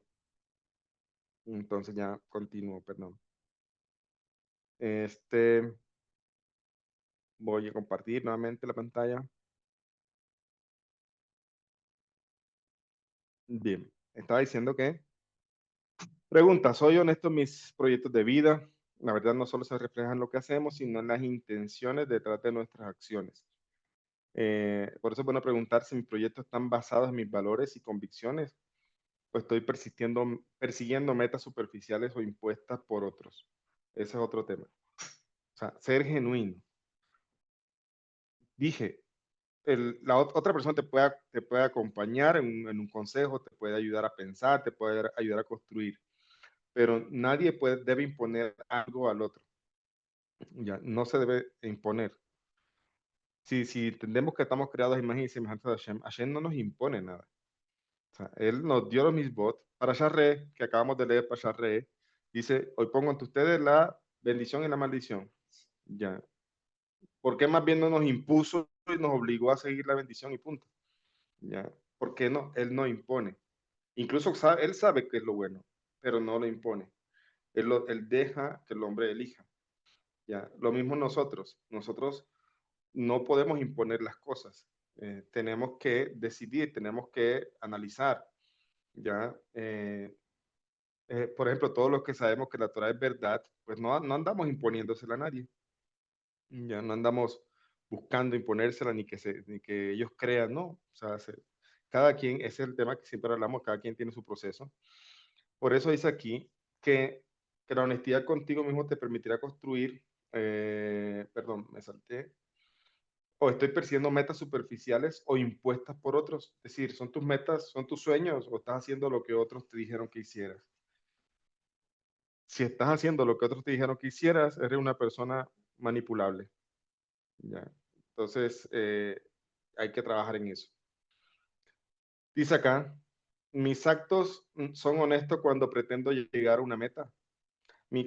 Entonces ya continúo, perdón. Voy a compartir nuevamente la pantalla. Bien, estaba diciendo que, pregunta, ¿soy honesto en mis proyectos de vida? La verdad no solo se refleja en lo que hacemos, sino en las intenciones detrás de nuestras acciones. Por eso es bueno preguntar si mis proyectos están basados en mis valores y convicciones, pues estoy persiguiendo metas superficiales o impuestas por otros. Ese es otro tema. O sea, ser genuino. Dije, otra persona te puede acompañar en un consejo, te puede ayudar a pensar, te puede ayudar a construir, pero nadie debe imponer algo al otro. Ya, no se debe imponer. Si entendemos que estamos creados a imagen y semejanza de Hashem, Hashem no nos impone nada. O sea, él nos dio los misbot. Para Sharre, que acabamos de leer para Sharre, dice, hoy pongo ante ustedes la bendición y la maldición. Ya. ¿Por qué más bien no nos impuso y nos obligó a seguir la bendición y punto? Ya. ¿Por qué no? Él no impone. Incluso él sabe que es lo bueno, pero no lo impone. Él deja que el hombre elija. Ya. Lo mismo nosotros. Nosotros no podemos imponer las cosas. Tenemos que decidir, tenemos que analizar. Ya. Por ejemplo, todos los que sabemos que la Torah es verdad, pues no andamos imponiéndosela a nadie. Ya no andamos buscando imponérsela ni que ellos crean, no. O sea, cada quien, ese es el tema que siempre hablamos, cada quien tiene su proceso. Por eso dice aquí que la honestidad contigo mismo te permitirá construir, perdón, me salté, o estoy persiguiendo metas superficiales o impuestas por otros. Es decir, ¿son tus metas, son tus sueños o estás haciendo lo que otros te dijeron que hicieras? Si estás haciendo lo que otros te dijeron que hicieras, eres una persona manipulable. ¿Ya? Entonces, hay que trabajar en eso. Dice acá, mis actos son honestos cuando pretendo llegar a una meta.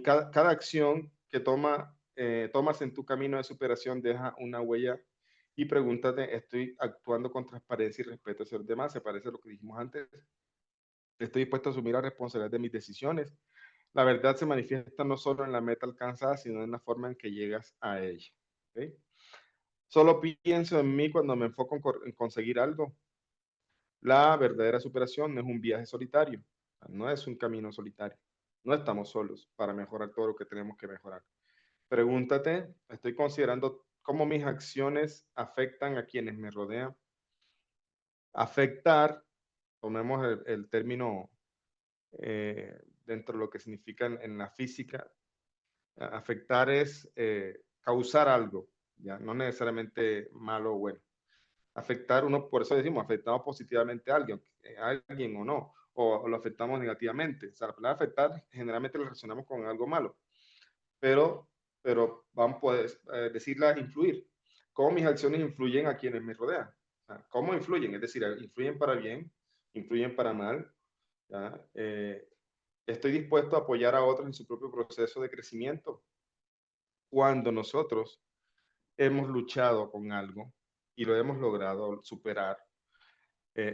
Cada acción que tomas en tu camino de superación deja una huella y pregúntate, ¿estoy actuando con transparencia y respeto hacia los demás? Se parece a lo que dijimos antes. Estoy dispuesto a asumir la responsabilidad de mis decisiones. La verdad se manifiesta no solo en la meta alcanzada, sino en la forma en que llegas a ella. ¿Okay? Solo pienso en mí cuando me enfoco en conseguir algo. La verdadera superación no es un viaje solitario, no es un camino solitario. No estamos solos para mejorar todo lo que tenemos que mejorar. Pregúntate, ¿estoy considerando cómo mis acciones afectan a quienes me rodean? Afectar, tomemos el término dentro de lo que significa en la física, afectar es causar algo, ya no necesariamente malo o bueno. Afectar, uno, por eso decimos, afectamos positivamente a alguien o no, o lo afectamos negativamente. O sea, la palabra afectar generalmente lo relacionamos con algo malo, pero vamos a poder decirla influir. ¿Cómo mis acciones influyen a quienes me rodean? O sea, ¿cómo influyen? Es decir, influyen para bien, influyen para mal. ¿Ya? Estoy dispuesto a apoyar a otros en su propio proceso de crecimiento. Cuando nosotros hemos luchado con algo y lo hemos logrado superar,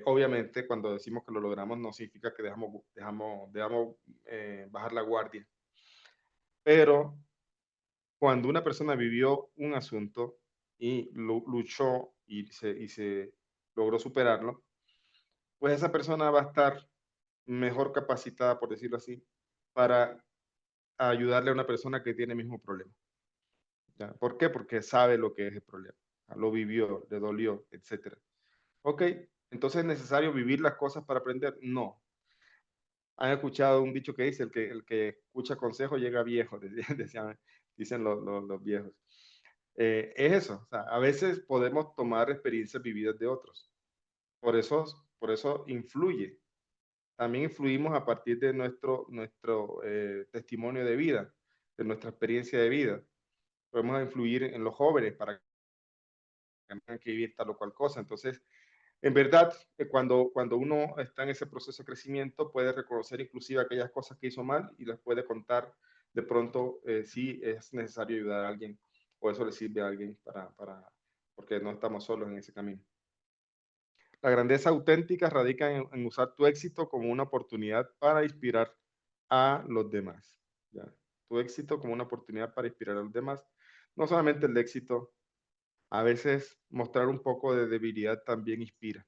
obviamente cuando decimos que lo logramos no significa que dejamos bajar la guardia, pero cuando una persona vivió un asunto y luchó y se logró superarlo, pues esa persona va a estar mejor capacitada, por decirlo así, para ayudarle a una persona que tiene el mismo problema. ¿Ya? ¿Por qué? Porque sabe lo que es el problema, lo vivió, le dolió, etc. Ok, entonces es necesario vivir las cosas para aprender. No. Han escuchado un dicho que dice, el que escucha consejo llega viejo, dicen los viejos. Es eso, o sea, a veces podemos tomar experiencias vividas de otros. Por eso influye. También influimos a partir de nuestro testimonio de vida, de nuestra experiencia de vida. Podemos influir en los jóvenes para que tengan que vivir tal o cual cosa. Entonces, en verdad, cuando uno está en ese proceso de crecimiento, puede reconocer inclusive aquellas cosas que hizo mal y las puede contar de pronto si es necesario ayudar a alguien o eso le sirve a alguien porque no estamos solos en ese camino. La grandeza auténtica radica en usar tu éxito como una oportunidad para inspirar a los demás. ¿Ya? Tu éxito como una oportunidad para inspirar a los demás. No solamente el éxito, a veces mostrar un poco de debilidad también inspira.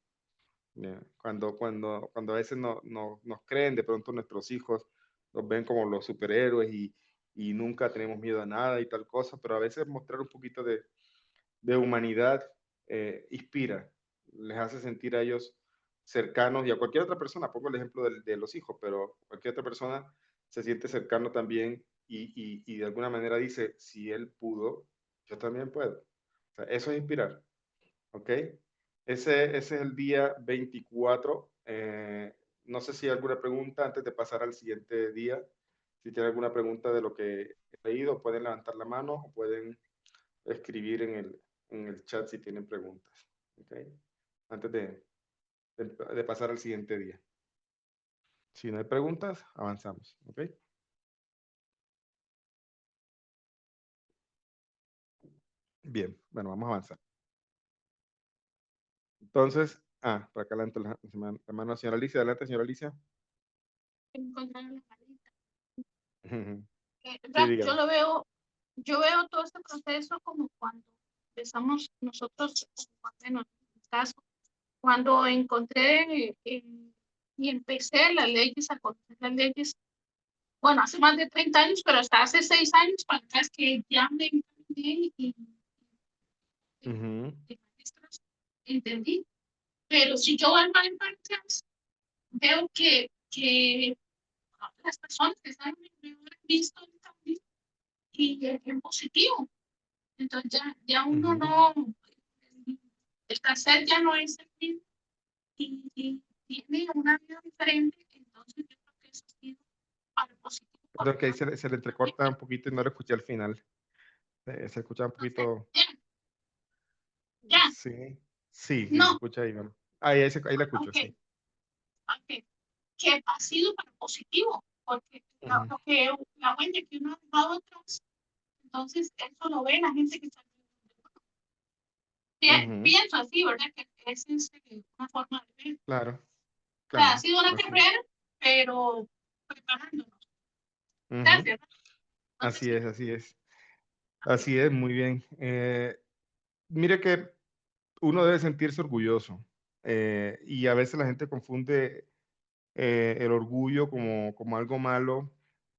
¿Ya? Cuando a veces nos creen, de pronto nuestros hijos nos ven como los superhéroes y nunca tenemos miedo a nada y tal cosa, pero a veces mostrar un poquito de humanidad inspira, les hace sentir a ellos cercanos y a cualquier otra persona, pongo el ejemplo de los hijos, pero cualquier otra persona se siente cercano también y de alguna manera dice, si él pudo, yo también puedo. O sea, eso es inspirar, ¿ok? Ese es el día 24. No sé si hay alguna pregunta antes de pasar al siguiente día. Si tienen alguna pregunta de lo que he leído, pueden levantar la mano o pueden escribir en el chat si tienen preguntas. ¿Okay? Antes de pasar al siguiente día. Si no hay preguntas, avanzamos. ¿Ok? Bien, bueno, vamos a avanzar. Entonces, por acá adelante la mano señora Alicia. Adelante, señora Alicia. Encontrar la palita. Sí, Yo veo todo este proceso como cuando empezamos nosotros, bueno, en mi caso, cuando encontré y empecé las leyes, a conocer las leyes, bueno, hace más de 30 años, pero hasta hace 6 años para atrás que ya me también y Ujú. maestros, entendí. Pero si yo vuelvo a clase, veo que las personas que están me han visto también y en positivo. Entonces ya uno Ujú. no, el cassette ya no es el mismo y tiene una vida diferente. Entonces yo creo que eso ha sido para positivo. Creo que ahí se le entrecorta un poquito y no lo escuché al final. Se escucha un Entonces, poquito. ya, Sí, sí, se no, escucha ahí, bueno. Ahí la escucho, ok, sí. ok, que ha sido para positivo, porque Ujú. lo que la huella que uno ha dejado atrás, entonces eso lo ve la gente que está alrededor. Ujú. Pienso así, ¿verdad? Que esa es una forma de ver. O Claro, sea, ha claro, sido una así es. carrera, pero preparándonos. Ujú. Gracias. No sé Así si. es, así es. Así es, muy bien. Mire que uno debe sentirse orgulloso, y a veces la gente confunde el orgullo como algo malo,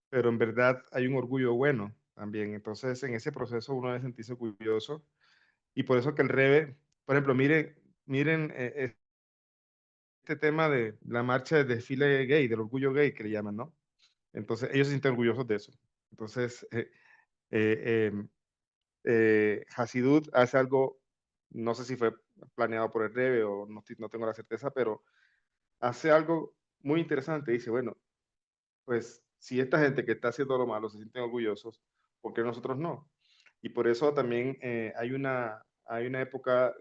pero en verdad hay un orgullo bueno también. Entonces, en ese proceso uno debe sentirse orgulloso y por eso que el REVE, por ejemplo, miren este tema de la marcha del desfile gay, del orgullo gay que le llaman, ¿no? Entonces, ellos se sienten orgullosos de eso. Entonces, eh, Hasidut hace algo, no sé si fue planeado por el REVE o no tengo la certeza, pero hace algo muy interesante. Dice, bueno, pues si esta gente que está haciendo lo malo se sienten orgullosos, ¿por qué nosotros no? Y por eso también hay una época,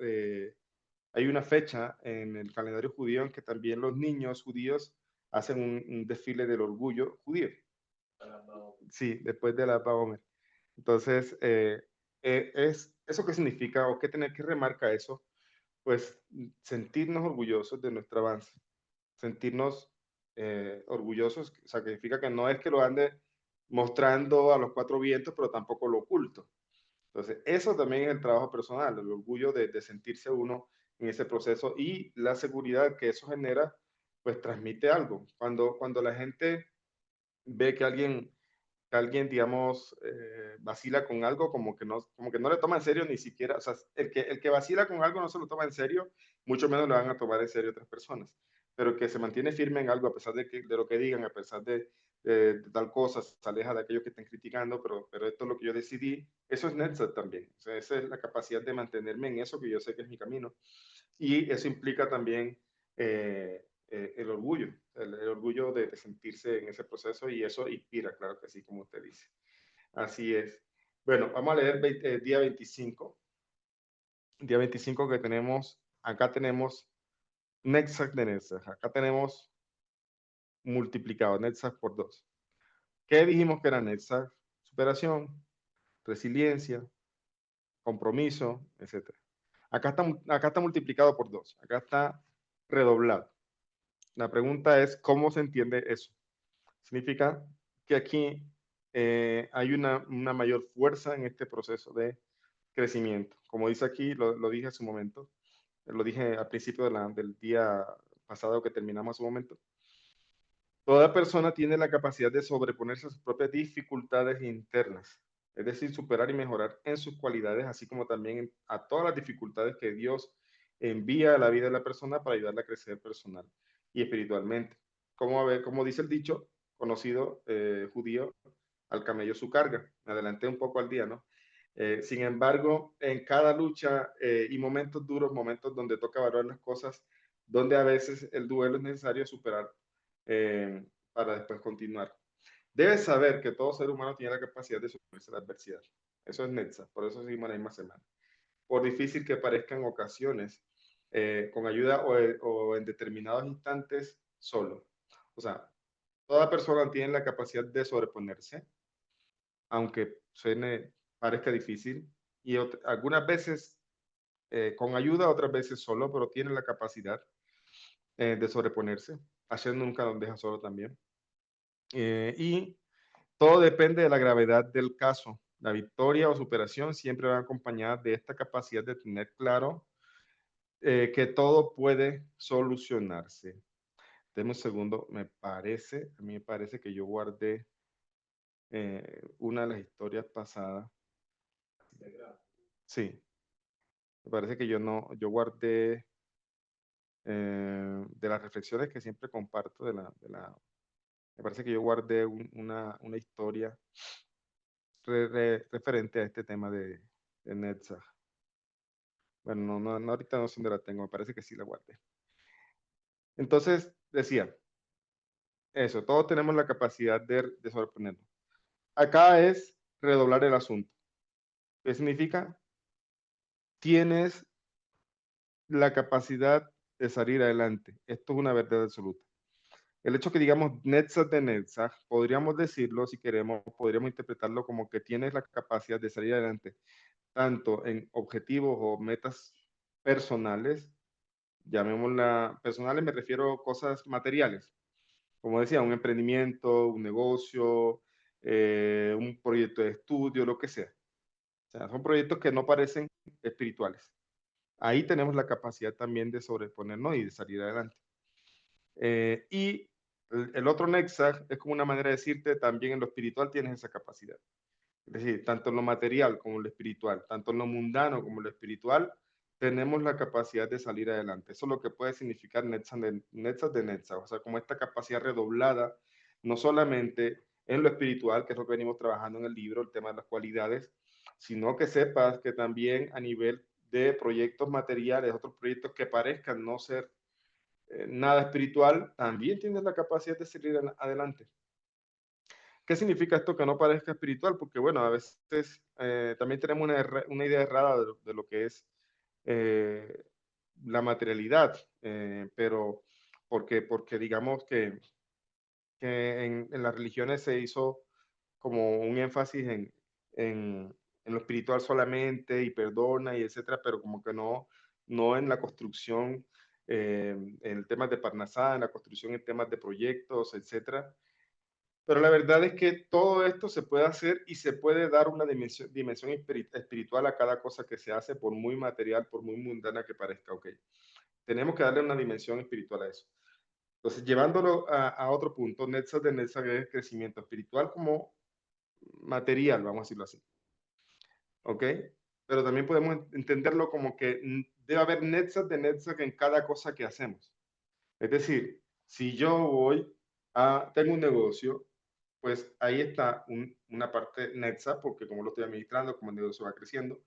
hay una fecha en el calendario judío en que también los niños judíos hacen un desfile del orgullo judío. Sí, después de la Baomer. Entonces, ¿eso qué significa o qué remarca eso? Pues sentirnos orgullosos de nuestro avance, sentirnos orgullosos, o sea, que significa que no es que lo ande mostrando a los cuatro vientos, pero tampoco lo oculto. Entonces, eso también es el trabajo personal, el orgullo de sentirse uno en ese proceso y la seguridad que eso genera, pues transmite algo. Cuando la gente ve que alguien, digamos, vacila con algo, como que no le toma en serio ni siquiera, o sea, el que vacila con algo no se lo toma en serio, mucho menos lo van a tomar en serio otras personas, pero que se mantiene firme en algo a pesar de lo que digan, a pesar de tal cosa, se aleja de aquellos que estén criticando, pero esto es lo que yo decidí, eso es Netzach también, o sea, esa es la capacidad de mantenerme en eso que yo sé que es mi camino, y eso implica también el orgullo, el orgullo de sentirse en ese proceso y eso inspira, claro que sí, como usted dice. Así es. Bueno, vamos a leer día 25. Día 25 que tenemos, acá tenemos Netzach de Netzach. Acá tenemos multiplicado Netzach por 2. ¿Qué dijimos que era Netzach? Superación, resiliencia, compromiso, etc. Acá está multiplicado por 2. Acá está redoblado. La pregunta es, ¿cómo se entiende eso? Significa que aquí hay una mayor fuerza en este proceso de crecimiento. Como dice aquí, lo dije hace un momento, lo dije al principio del día pasado que terminamos hace un momento. Toda persona tiene la capacidad de sobreponerse a sus propias dificultades internas, es decir, superar y mejorar en sus cualidades, así como también a todas las dificultades que Dios envía a la vida de la persona para ayudarla a crecer personal y espiritualmente. Como dice el dicho conocido judío, al camello su carga. Me adelanté un poco al día, ¿no? Sin embargo, en cada lucha y momentos duros, momentos donde toca valorar las cosas, donde a veces el duelo es necesario superar eh, para después continuar. Debes saber que todo ser humano tiene la capacidad de superarse la adversidad. Eso es Netza, por eso seguimos la misma semana. Por difícil que parezcan ocasiones, con ayuda o en determinados instantes solo. O sea, toda persona tiene la capacidad de sobreponerse, aunque parezca difícil, y algunas veces con ayuda, otras veces solo, pero tiene la capacidad de sobreponerse. Hashem nunca nos deja solo también. Y todo depende de la gravedad del caso. La victoria o superación siempre va acompañada de esta capacidad de tener claro que todo puede solucionarse. Deme un segundo, a mí me parece que yo guardé una de las historias pasadas. Sí. Me parece que yo guardé de las reflexiones que siempre comparto me parece que yo guardé una historia referente a este tema de Netzach. Bueno, no, ahorita no sé dónde la tengo, me parece que sí la guardé. Entonces, decía, eso, todos tenemos la capacidad de sorprendernos. Acá es redoblar el asunto. ¿Qué significa? Tienes la capacidad de salir adelante. Esto es una verdad absoluta. El hecho que digamos Netzach de Netzach, podríamos decirlo, si queremos, podríamos interpretarlo como que tienes la capacidad de salir adelante, tanto en objetivos o metas personales, llamémosla personales, me refiero a cosas materiales, como decía, un emprendimiento, un negocio, un proyecto de estudio, lo que sea. O sea, son proyectos que no parecen espirituales. Ahí tenemos la capacidad también de sobreponernos y de salir adelante. Y el otro Netzach es como una manera de decirte también en lo espiritual tienes esa capacidad. Es decir, tanto en lo material como en lo espiritual, tanto en lo mundano como en lo espiritual, tenemos la capacidad de salir adelante. Eso es lo que puede significar Netzach de Netzach, o sea, como esta capacidad redoblada, no solamente en lo espiritual, que es lo que venimos trabajando en el libro, el tema de las cualidades, sino que sepas que también a nivel de proyectos materiales, otros proyectos que parezcan no ser nada espiritual, también tienes la capacidad de salir adelante. ¿Qué significa esto que no parezca espiritual? Porque, bueno, a veces también tenemos una idea errada de lo que es eh, la materialidad, pero porque digamos que en las religiones se hizo como un énfasis en lo espiritual solamente y perdona y etcétera, pero como que no en la construcción, en temas de Parnasá, en la construcción en temas de proyectos, etcétera. Pero la verdad es que todo esto se puede hacer y se puede dar una dimensión espiritual a cada cosa que se hace, por muy material, por muy mundana que parezca. Ok, tenemos que darle una dimensión espiritual a eso. Entonces, llevándolo a otro punto, Netzach de Netzach es crecimiento espiritual como material, vamos a decirlo así. ¿Ok? Pero también podemos entenderlo como que debe haber Netzach de Netzach en cada cosa que hacemos. Es decir, si yo tengo un negocio, pues ahí está una parte Netzach, porque como lo estoy administrando, como el negocio va creciendo.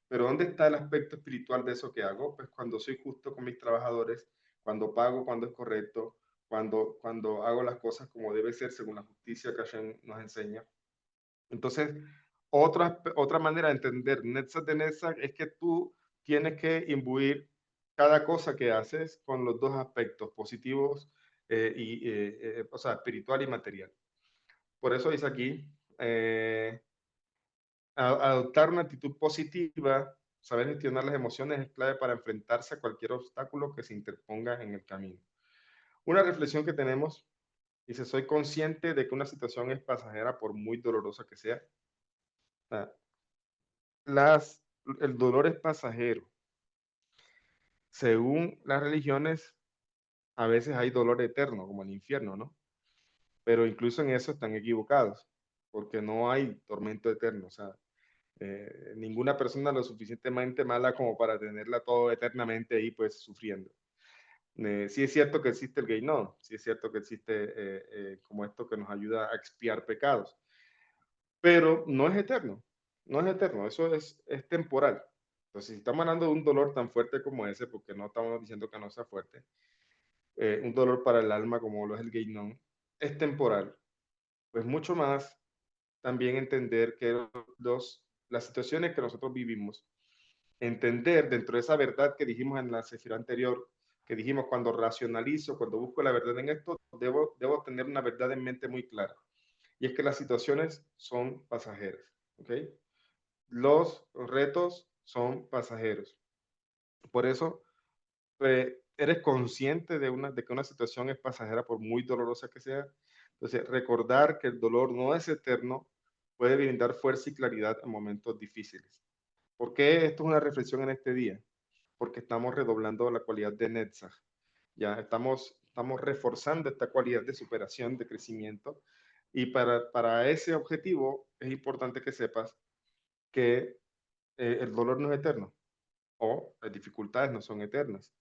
Pero ¿dónde está el aspecto espiritual de eso que hago? Pues cuando soy justo con mis trabajadores, cuando pago cuando es correcto, cuando hago las cosas como debe ser según la justicia que Hashem nos enseña. Entonces, otra manera de entender Netzach de Netzach es que tú tienes que imbuir cada cosa que haces con los dos aspectos positivos o sea, espiritual y material. Por eso dice aquí, adoptar una actitud positiva, saber gestionar las emociones es clave para enfrentarse a cualquier obstáculo que se interponga en el camino. Una reflexión que tenemos dice, soy consciente de que una situación es pasajera por muy dolorosa que sea. El dolor es pasajero. Según las religiones, a veces hay dolor eterno, como el infierno, ¿no? Pero incluso en eso están equivocados, porque no hay tormento eterno. O sea, ninguna persona lo suficientemente mala como para tenerla todo eternamente ahí, pues, sufriendo. Sí es cierto que existe el Gehinnom, sí es cierto que existe como esto que nos ayuda a expiar pecados, pero no es eterno, no es eterno, eso es temporal. Entonces, si estamos hablando de un dolor tan fuerte como ese, porque no estamos diciendo que no sea fuerte, un dolor para el alma como lo es el Gehinnom, es temporal, pues mucho más también entender que las situaciones que nosotros vivimos, entender dentro de esa verdad que dijimos en la sesión anterior, que dijimos cuando racionalizo, cuando busco la verdad en esto, debo tener una verdad en mente muy clara. Y es que las situaciones son pasajeras, ¿ok? Los retos son pasajeros. Por eso, eres consciente de que una situación es pasajera por muy dolorosa que sea. Entonces, recordar que el dolor no es eterno puede brindar fuerza y claridad en momentos difíciles. ¿Por qué esto es una reflexión en este día? Porque estamos redoblando la cualidad de Netzach. Ya estamos reforzando esta cualidad de superación, de crecimiento. Y para ese objetivo es importante que sepas que el dolor no es eterno, o las dificultades no son eternas.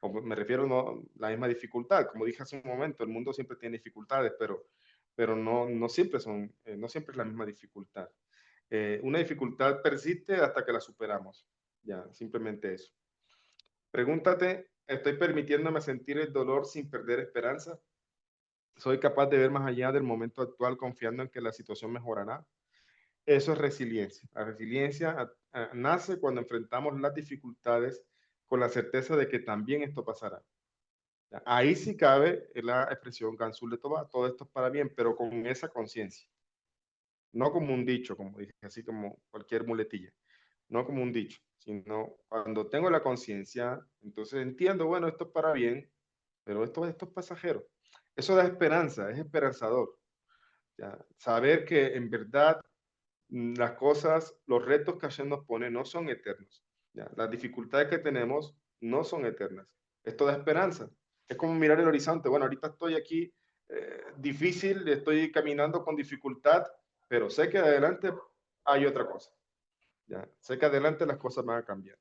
O me refiero no la misma dificultad, como dije hace un momento, el mundo siempre tiene dificultades, pero no siempre son, no siempre es la misma dificultad. Una dificultad persiste hasta que la superamos. Ya, simplemente eso. Pregúntate, ¿estoy permitiéndome sentir el dolor sin perder esperanza? ¿Soy capaz de ver más allá del momento actual confiando en que la situación mejorará? Eso es resiliencia. La resiliencia nace cuando enfrentamos las dificultades con la certeza de que también esto pasará. ¿Ya? Ahí sí cabe la expresión Gansul de Tobá, todo esto es para bien, pero con esa conciencia. No como un dicho, como dije, así como cualquier muletilla. No como un dicho, sino cuando tengo la conciencia, entonces entiendo, bueno, esto es para bien, pero esto es pasajero. Eso da esperanza, es esperanzador. ¿Ya? Saber que en verdad las cosas, los retos que Hashem nos pone no son eternos. ¿Ya? Las dificultades que tenemos no son eternas. Esto da esperanza. Es como mirar el horizonte. Bueno, ahorita estoy aquí difícil, estoy caminando con dificultad, pero sé que adelante hay otra cosa. ¿Ya? Sé que adelante las cosas van a cambiar.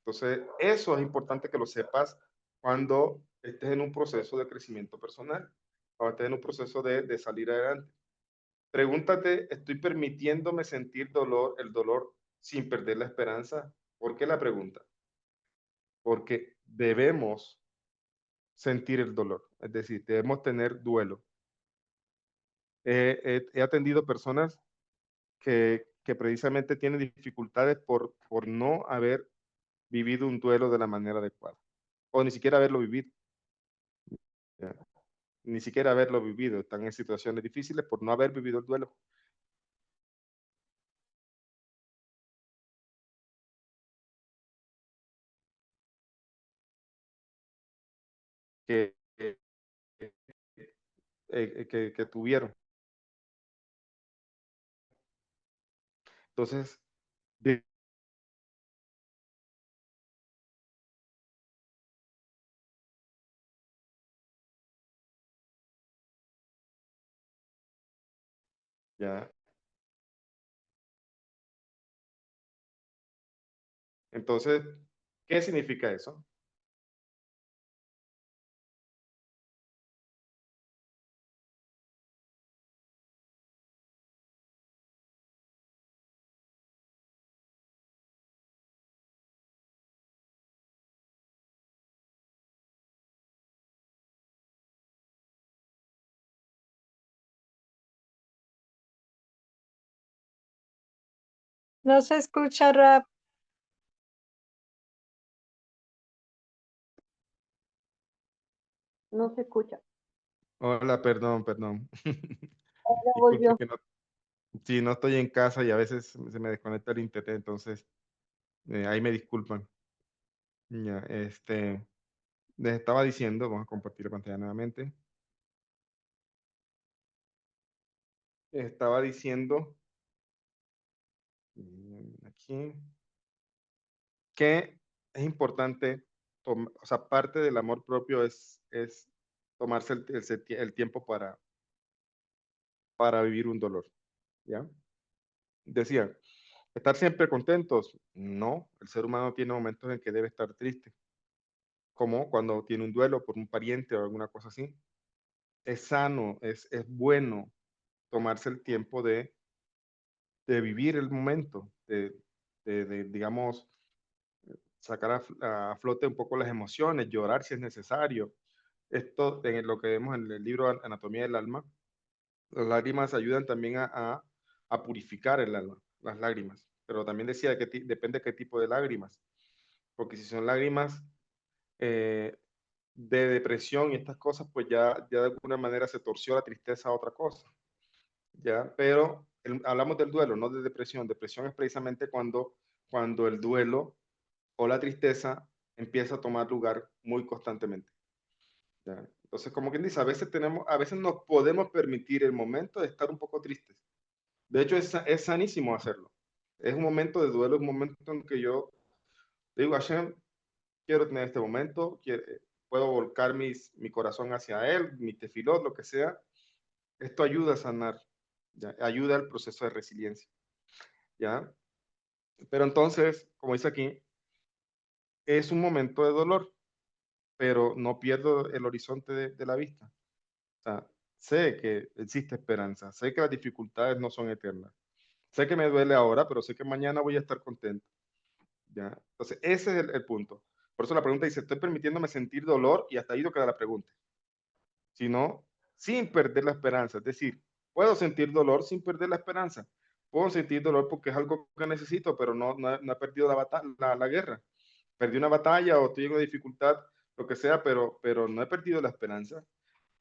Entonces, eso es importante que lo sepas cuando estés en un proceso de crecimiento personal, cuando estés en un proceso de salir adelante. Pregúntate, ¿estoy permitiéndome sentir el dolor sin perder la esperanza? ¿Por qué la pregunta? Porque debemos sentir el dolor, es decir, debemos tener duelo. He atendido personas que precisamente tienen dificultades por no haber vivido un duelo de la manera adecuada, o ni siquiera haberlo vivido. ¿Ya? Ni siquiera haberlo vivido, están en situaciones difíciles por no haber vivido el duelo. Que, que tuvieron. Entonces, de, ya. Entonces, ¿qué significa eso? No se escucha rap. No se escucha. Hola, perdón. Ahora Disculpe volvió. que no, sí, no estoy en casa y a veces se me desconecta el internet, entonces ahí me disculpan. Ya, les estaba diciendo, vamos a compartir la pantalla nuevamente. Estaba diciendo aquí que es importante, o sea, parte del amor propio es tomarse el tiempo para vivir un dolor, ¿ya? Decía, ¿estar siempre contentos? No, el ser humano tiene momentos en que debe estar triste, como cuando tiene un duelo por un pariente o alguna cosa así. Es sano, es bueno tomarse el tiempo de vivir el momento, digamos, sacar a flote un poco las emociones, llorar si es necesario. Esto, en lo que vemos en el libro Anatomía del Alma, las lágrimas ayudan también a purificar el alma, las lágrimas. Pero también decía que depende de qué tipo de lágrimas, porque si son lágrimas de depresión y estas cosas, pues ya de alguna manera se torció la tristeza a otra cosa. ¿Ya? Pero hablamos del duelo, no de depresión. Depresión es precisamente cuando el duelo o la tristeza empieza a tomar lugar muy constantemente. ¿Ya? Entonces, como quien dice, a veces nos podemos permitir el momento de estar un poco tristes. De hecho, es sanísimo hacerlo. Es un momento de duelo, es un momento en que yo digo, Hashem, quiero tener este momento, puedo volcar mi corazón hacia él, mi tefilot, lo que sea. Esto ayuda a sanar, ¿ya? Ayuda al proceso de resiliencia, ¿ya? Pero entonces, como dice aquí, es un momento de dolor, pero no pierdo el horizonte de la vista. O sea, sé que existe esperanza, sé que las dificultades no son eternas, sé que me duele ahora, pero sé que mañana voy a estar contento. ¿Ya? Entonces, ese es el punto. Por eso la pregunta dice, estoy permitiéndome sentir dolor y hasta ahí no queda la pregunta. Sino, sin perder la esperanza. Es decir, puedo sentir dolor sin perder la esperanza. Puedo sentir dolor porque es algo que necesito, pero no he perdido la guerra. Perdí una batalla o estoy en una dificultad, lo que sea, pero no he perdido la esperanza.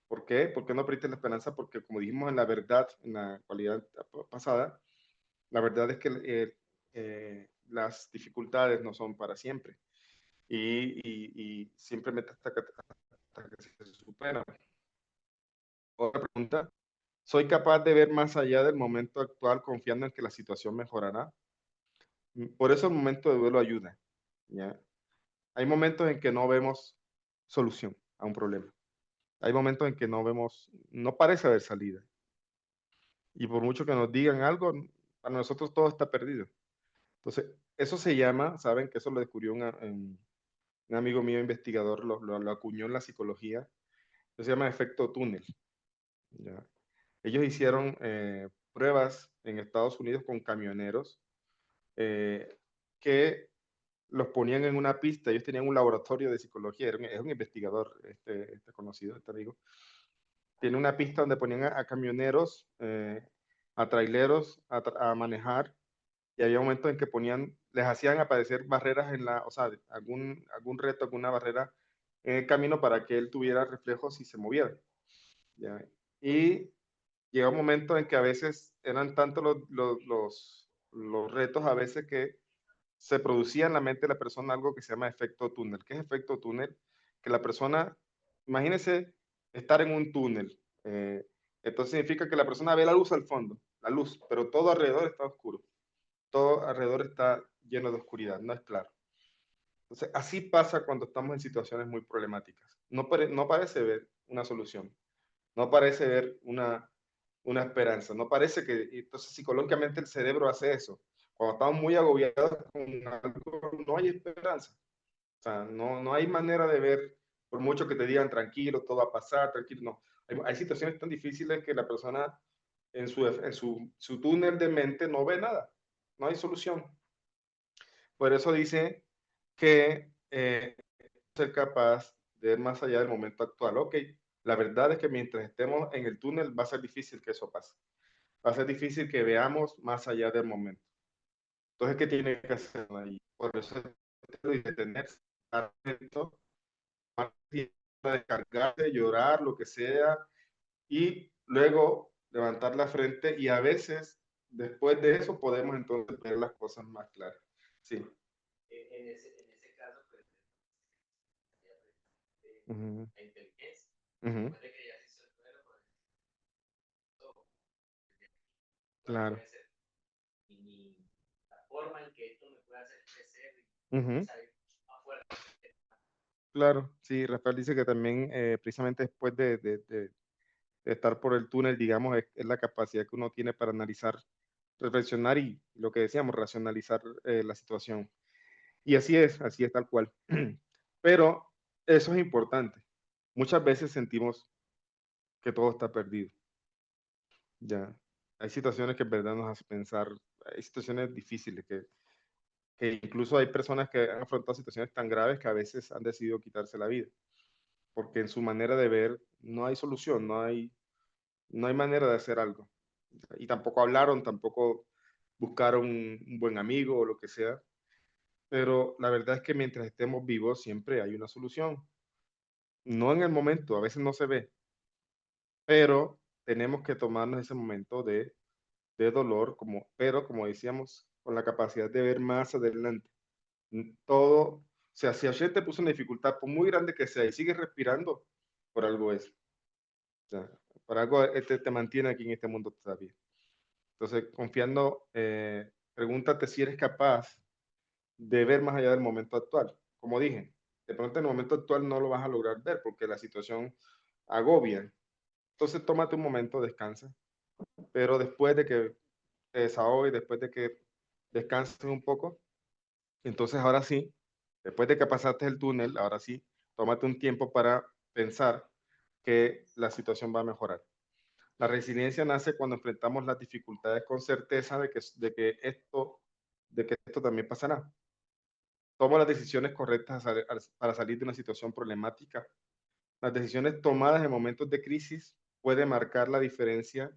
¿Por qué? ¿Por qué no perdiste la esperanza? Porque como dijimos en la verdad, en la cualidad pasada, la verdad es que las dificultades no son para siempre y simplemente hasta que se superan. Otra pregunta, ¿soy capaz de ver más allá del momento actual confiando en que la situación mejorará? Por eso el momento de duelo ayuda. ¿Ya? Hay momentos en que no vemos solución a un problema. Hay momentos en que no parece haber salida. Y por mucho que nos digan algo, para nosotros todo está perdido. Entonces, eso se llama, saben que eso lo descubrió un amigo mío investigador, lo acuñó en la psicología, eso se llama efecto túnel. ¿Ya? Ellos hicieron pruebas en Estados Unidos con camioneros que los ponían en una pista. Ellos tenían un laboratorio de psicología, es un investigador este conocido, este amigo. Tiene una pista donde ponían a camioneros, a traileros a manejar, y había momentos en que les hacían aparecer barreras o sea, algún reto, alguna barrera en el camino para que él tuviera reflejos y se moviera. ¿Ya? Y llega un momento en que a veces eran tanto los retos a veces que se producía en la mente de la persona algo que se llama efecto túnel. ¿Qué es efecto túnel? Que la persona, imagínese estar en un túnel. Entonces significa que la persona ve la luz al fondo, la luz, pero todo alrededor está oscuro. Todo alrededor está lleno de oscuridad, no es claro. Entonces, así pasa cuando estamos en situaciones muy problemáticas. No parece ver una solución, no parece ver una esperanza, no parece que, entonces psicológicamente el cerebro hace eso. Cuando estamos muy agobiados con algo, no hay esperanza. O sea, no hay manera de ver, por mucho que te digan tranquilo, todo va a pasar, tranquilo, no. Hay situaciones tan difíciles que la persona su túnel de mente no ve nada, no hay solución. Por eso dice que ser capaz de ver más allá del momento actual. Ok, la verdad es que mientras estemos en el túnel va a ser difícil que eso pase. Va a ser difícil que veamos más allá del momento. Entonces, ¿qué tiene que hacer ahí? Por eso es detenerse, estar atento, descargarse, llorar, lo que sea, y luego levantar la frente y a veces, después de eso, podemos entonces ver las cosas más claras. Sí. En ese caso, pues, Uh-huh. la inteligencia, Uh-huh. después de que ya se hizo el duelo, pues, todo, Claro. puede ser, y la forma en que esto me puede hacer crecer Uh-huh. y salir afuera. Claro, sí, Rafael dice que también precisamente después de estar por el túnel, digamos, es la capacidad que uno tiene para analizar, reflexionar y lo que decíamos, racionalizar la situación. Y así es tal cual. Pero eso es importante. Muchas veces sentimos que todo está perdido. Ya. Hay situaciones que en verdad nos hacen pensar, hay situaciones difíciles que incluso hay personas que han afrontado situaciones tan graves que a veces han decidido quitarse la vida, porque en su manera de ver no hay solución, no hay manera de hacer algo. Y tampoco hablaron, tampoco buscaron un buen amigo o lo que sea. Pero la verdad es que mientras estemos vivos siempre hay una solución. No en el momento, a veces no se ve, pero tenemos que tomarnos ese momento de dolor, pero como decíamos, con la capacidad de ver más adelante. Todo, o sea, si ayer te puso una dificultad, por muy grande que sea, y sigues respirando, por algo es. O sea, por algo te mantiene aquí en este mundo todavía. Entonces, confiando, pregúntate si eres capaz de ver más allá del momento actual. Como dije, de pronto en el momento actual no lo vas a lograr ver porque la situación agobia. Entonces, tómate un momento, descansa, pero después de que te desahogues, después de que descansen un poco. Entonces, ahora sí, después de que pasaste el túnel, ahora sí, tómate un tiempo para pensar que la situación va a mejorar. La resiliencia nace cuando enfrentamos las dificultades con certeza de que esto también pasará. Tomo las decisiones correctas para salir de una situación problemática. Las decisiones tomadas en momentos de crisis pueden marcar la diferencia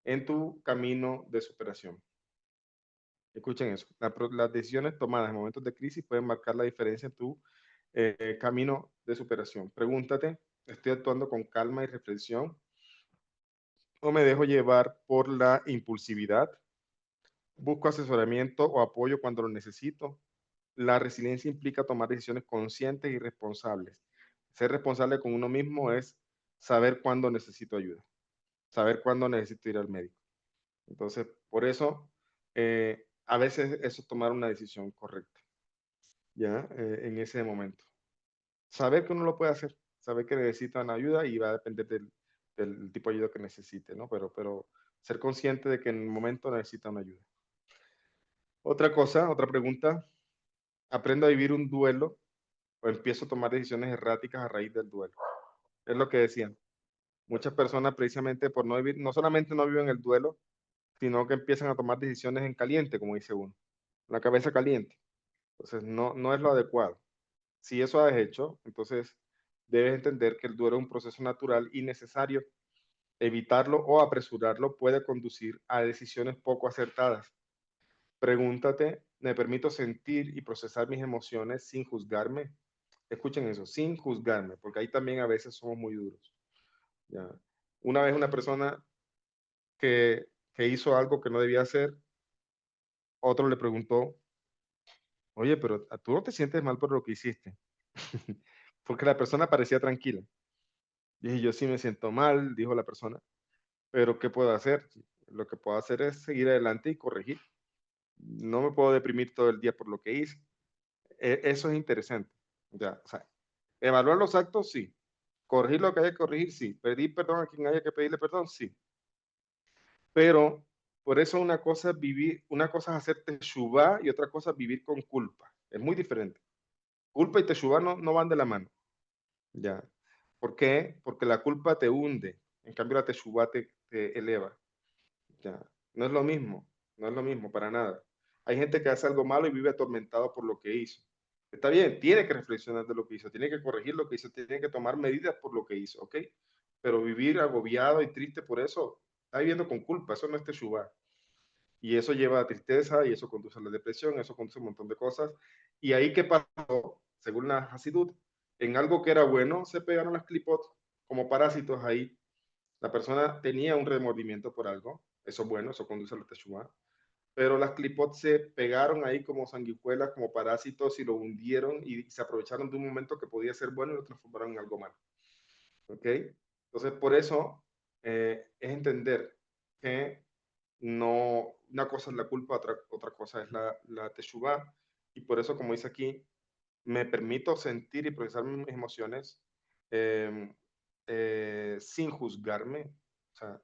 en tu camino de superación. Escuchen eso. Las decisiones tomadas en momentos de crisis pueden marcar la diferencia en tu camino de superación. Pregúntate, ¿estoy actuando con calma y reflexión o me dejo llevar por la impulsividad? ¿Busco asesoramiento o apoyo cuando lo necesito? La resiliencia implica tomar decisiones conscientes y responsables. Ser responsable con uno mismo es saber cuándo necesito ayuda, saber cuándo necesito ir al médico. Entonces, por eso, a veces eso es tomar una decisión correcta, ¿ya? En ese momento. Saber que uno lo puede hacer, saber que necesitan ayuda y va a depender del tipo de ayuda que necesite, ¿no? Pero ser consciente de que en el momento necesita una ayuda. Otra cosa, otra pregunta, ¿aprendo a vivir un duelo o empiezo a tomar decisiones erráticas a raíz del duelo? Es lo que decían. Muchas personas precisamente por no vivir, no solamente no viven el duelo, sino que empiezan a tomar decisiones en caliente, como dice uno, la cabeza caliente. Entonces no es lo adecuado. Si eso has hecho, entonces debes entender que el duelo es un proceso natural y necesario. Evitarlo o apresurarlo puede conducir a decisiones poco acertadas. Pregúntate, ¿me permito sentir y procesar mis emociones sin juzgarme? Escuchen eso, sin juzgarme, porque ahí también a veces somos muy duros. ¿Ya? Una vez una persona que hizo algo que no debía hacer, otro le preguntó, oye, pero tú no te sientes mal por lo que hiciste, porque la persona parecía tranquila. Dije, yo sí me siento mal, dijo la persona, pero ¿qué puedo hacer? Lo que puedo hacer es seguir adelante y corregir. No me puedo deprimir todo el día por lo que hice. Eso es interesante. Ya, o sea, evaluar los actos, sí. Corregir lo que haya que corregir, sí. Pedir perdón a quien haya que pedirle perdón, sí. Pero por eso una cosa es vivir, una cosa es hacer teshuvá y otra cosa es vivir con culpa. Es muy diferente. Culpa y teshuvá no van de la mano. Ya. ¿Por qué? Porque la culpa te hunde. En cambio, la teshuvá te eleva. Ya. No es lo mismo. No es lo mismo para nada. Hay gente que hace algo malo y vive atormentado por lo que hizo. Está bien, tiene que reflexionar de lo que hizo, tiene que corregir lo que hizo, tiene que tomar medidas por lo que hizo, ¿ok? Pero vivir agobiado y triste por eso, está viviendo con culpa, eso no es teshuvá. Y eso lleva a tristeza y eso conduce a la depresión, eso conduce a un montón de cosas. Y ahí, ¿qué pasó? Según la Hasidut, en algo que era bueno, se pegaron las clipot como parásitos ahí. La persona tenía un remordimiento por algo, eso es bueno, eso conduce a la teshuvá. Pero las clipot se pegaron ahí como sanguijuelas, como parásitos y lo hundieron y se aprovecharon de un momento que podía ser bueno y lo transformaron en algo malo. ¿Ok? Entonces, por eso es entender que no, una cosa es la culpa, otra cosa es la teshuvá. Y por eso, como dice aquí, me permito sentir y procesar mis emociones eh, sin juzgarme. O sea,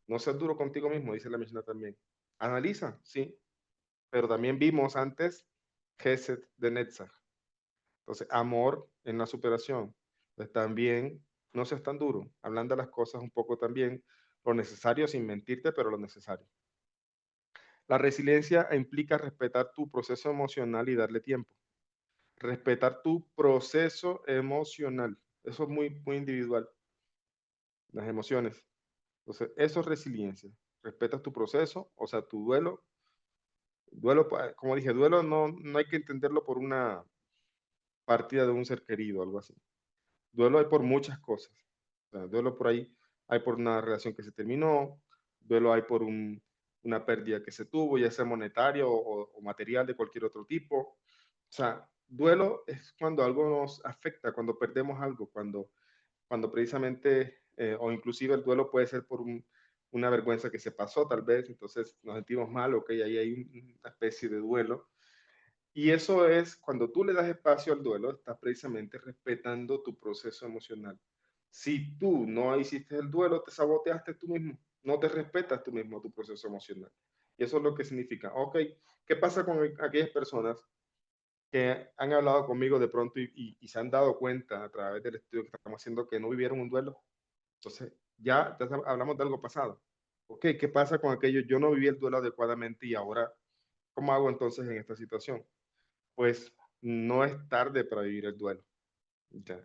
no seas duro contigo mismo, dice la Mishnah también. Analiza, sí, pero también vimos antes Gesed de Netzach. Entonces, amor en la superación. Entonces, también no seas tan duro, hablando de las cosas un poco también, lo necesario sin mentirte, pero lo necesario. La resiliencia implica respetar tu proceso emocional y darle tiempo. Respetar tu proceso emocional. Eso es muy, muy individual. Las emociones. Entonces, eso es resiliencia. Respetas tu proceso, o sea, tu duelo. Duelo, como dije, duelo no hay que entenderlo por una partida de un ser querido, algo así. Duelo hay por muchas cosas. O sea, duelo por ahí hay por una relación que se terminó, duelo hay por una pérdida que se tuvo, ya sea monetario o material de cualquier otro tipo. O sea, duelo es cuando algo nos afecta, cuando perdemos algo, cuando precisamente, o inclusive el duelo puede ser por una vergüenza que se pasó tal vez, entonces nos sentimos mal, ok, ahí hay una especie de duelo. Y eso es, cuando tú le das espacio al duelo, estás precisamente respetando tu proceso emocional. Si tú no hiciste el duelo, te saboteaste tú mismo, no te respetas tú mismo tu proceso emocional. Y eso es lo que significa. Ok, ¿qué pasa con aquellas personas que han hablado conmigo de pronto y se han dado cuenta a través del estudio que estamos haciendo que no vivieron un duelo? Entonces, ya hablamos de algo pasado. Ok, ¿qué pasa con aquellos? Yo no viví el duelo adecuadamente y ahora, ¿cómo hago entonces en esta situación? Pues no es tarde para vivir el duelo. ¿Ya?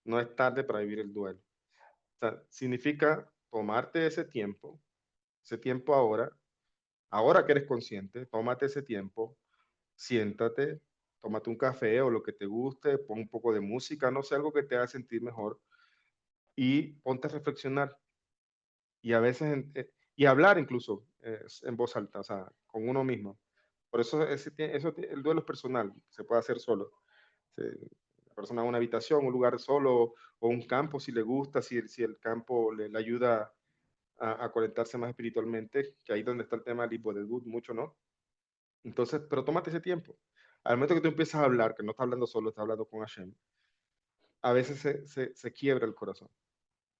No es tarde para vivir el duelo. O sea, significa tomarte ese tiempo ahora que eres consciente, tómate ese tiempo, siéntate, tómate un café o lo que te guste, pon un poco de música, no sé, algo que te haga sentir mejor y ponte a reflexionar y a veces, y hablar incluso en voz alta, o sea, con uno mismo. Por eso, el duelo es personal, se puede hacer solo. La persona en una habitación, un lugar solo o un campo si le gusta, si el campo le ayuda a conectarse más espiritualmente, que ahí es donde está el tema del Good, mucho, ¿no? Entonces, pero tómate ese tiempo. Al momento que tú empiezas a hablar, que no estás hablando solo, estás hablando con Hashem, a veces se quiebra el corazón.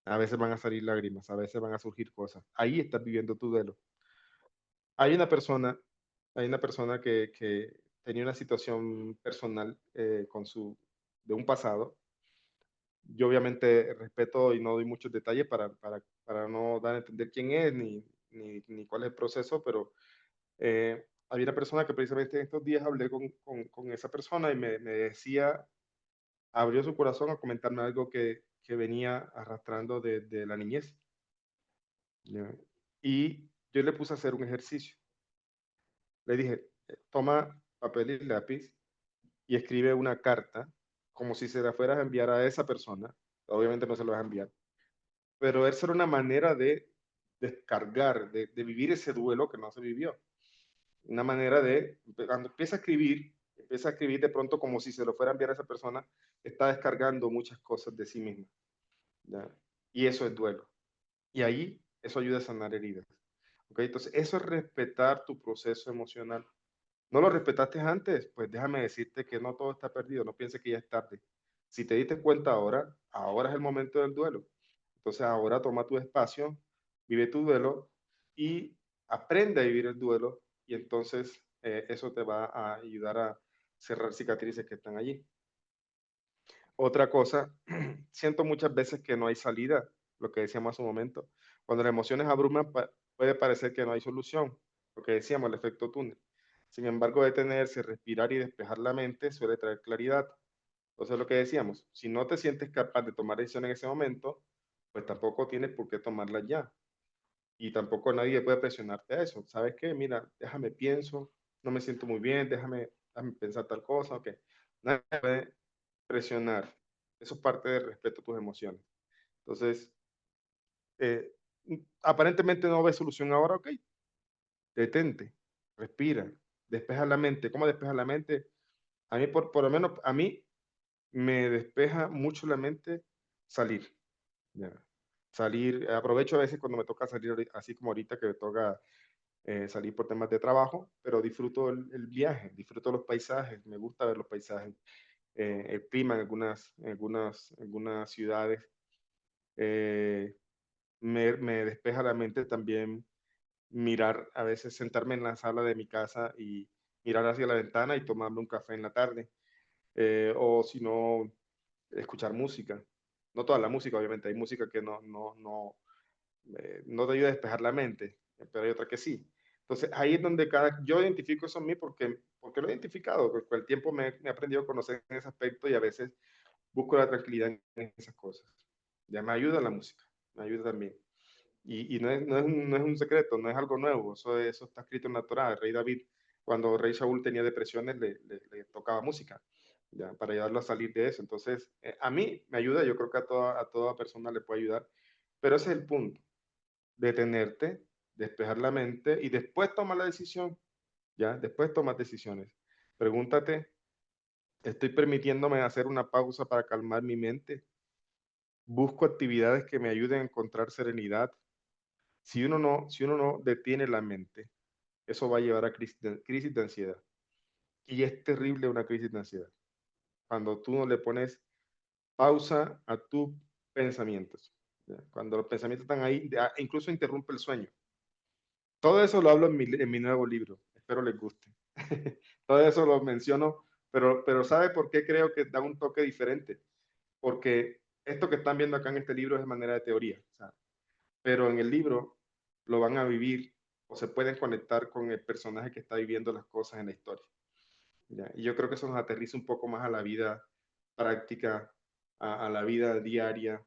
A veces van a salir lágrimas, a veces van a surgir cosas. Ahí estás viviendo tu duelo. Hay una persona, hay una persona que tenía una situación personal de un pasado. Yo obviamente respeto y no doy muchos detalles para no dar a entender quién es ni cuál es el proceso, pero había una persona que precisamente en estos días hablé con esa persona y me decía, abrió su corazón a comentarme algo que venía arrastrando de la niñez. ¿Ya? Y yo le puse a hacer un ejercicio. Le dije, toma papel y lápiz y escribe una carta como si se la fueras a enviar a esa persona. Obviamente no se lo vas a enviar, pero esa era una manera de descargar, de vivir ese duelo que no se vivió. Una manera de, cuando empieza a escribir de pronto como si se lo fuera a enviar a esa persona, está descargando muchas cosas de sí misma. ¿Ya? Y eso es duelo. Y ahí eso ayuda a sanar heridas. ¿Okay? Entonces, eso es respetar tu proceso emocional. ¿No lo respetaste antes? Pues déjame decirte que no todo está perdido, no pienses que ya es tarde. Si te diste cuenta ahora es el momento del duelo. Entonces ahora toma tu espacio, vive tu duelo y aprende a vivir el duelo y entonces eso te va a ayudar a cerrar cicatrices que están allí. Otra cosa, siento muchas veces que no hay salida, lo que decíamos hace un momento. Cuando las emociones abruman, puede parecer que no hay solución, lo que decíamos, el efecto túnel. Sin embargo, detenerse, respirar y despejar la mente suele traer claridad. Entonces, lo que decíamos, si no te sientes capaz de tomar decisión en ese momento, pues tampoco tienes por qué tomarla ya. Y tampoco nadie puede presionarte a eso. ¿Sabes qué? Mira, déjame pienso, no me siento muy bien, déjame pensar tal cosa, ok. Nadie puede presionar. Eso es parte del respeto a tus emociones. Entonces, eh, aparentemente no ves solución ahora, ok. Detente, respira, despeja la mente. ¿Cómo despeja la mente? A mí, por lo menos, a mí me despeja mucho la mente salir. ¿Ya? Salir, aprovecho a veces cuando me toca salir, así como ahorita que me toca salir por temas de trabajo, pero disfruto el viaje, disfruto los paisajes, me gusta ver los paisajes, el clima en algunas ciudades. Me despeja la mente también mirar, a veces sentarme en la sala de mi casa y mirar hacia la ventana y tomarme un café en la tarde. O si no, escuchar música. No toda la música, obviamente, hay música que no te ayuda a despejar la mente, pero hay otra que sí. Entonces, ahí es donde yo identifico eso en mí porque lo he identificado, porque con el tiempo me he aprendido a conocer en ese aspecto y a veces busco la tranquilidad en esas cosas. Ya me ayuda la música, me ayuda también. Y no es un secreto, no es algo nuevo, eso está escrito en la Torá. El rey David, cuando el rey Saúl tenía depresiones, le tocaba música, ya, para ayudarlo a salir de eso. Entonces, a mí me ayuda, yo creo que a toda persona le puede ayudar, pero ese es el punto, detenerte, despejar la mente y después tomar la decisión, ya, después tomas decisiones. Pregúntate, ¿estoy permitiéndome hacer una pausa para calmar mi mente? ¿Busco actividades que me ayuden a encontrar serenidad? Si uno no detiene la mente, eso va a llevar a crisis de ansiedad. Y es terrible una crisis de ansiedad. Cuando tú no le pones pausa a tus pensamientos. ¿Ya? Cuando los pensamientos están ahí, incluso interrumpe el sueño. Todo eso lo hablo en mi nuevo libro. Espero les guste. Todo eso lo menciono, pero ¿sabe por qué creo que da un toque diferente? Porque esto que están viendo acá en este libro es de manera de teoría, o sea, pero en el libro lo van a vivir o se pueden conectar con el personaje que está viviendo las cosas en la historia. ¿Ya? Y yo creo que eso nos aterriza un poco más a la vida práctica, a la vida diaria.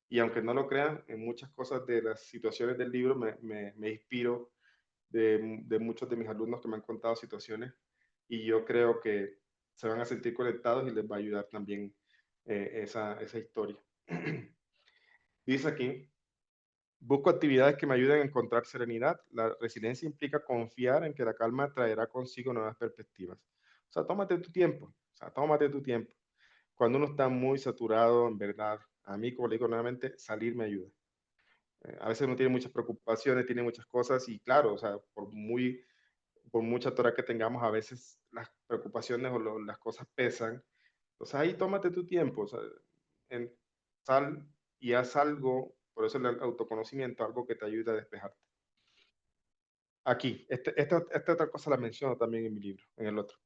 Y aunque no lo crean, en muchas cosas de las situaciones del libro me inspiro de muchos de mis alumnos que me han contado situaciones y yo creo que se van a sentir conectados y les va a ayudar también esa historia. Dice aquí, busco actividades que me ayuden a encontrar serenidad. La resiliencia implica confiar en que la calma traerá consigo nuevas perspectivas. O sea, tómate tu tiempo. O sea, tómate tu tiempo. Cuando uno está muy saturado, en verdad, a mí, como le digo nuevamente, salir me ayuda. A veces uno tiene muchas preocupaciones, tiene muchas cosas y claro, o sea, por mucha Torah que tengamos, a veces las preocupaciones o las cosas pesan. Entonces ahí tómate tu tiempo, o sea, en, sal y haz algo, por eso el autoconocimiento, algo que te ayude a despejarte. Aquí, esta otra cosa la menciono también en mi libro, en el otro.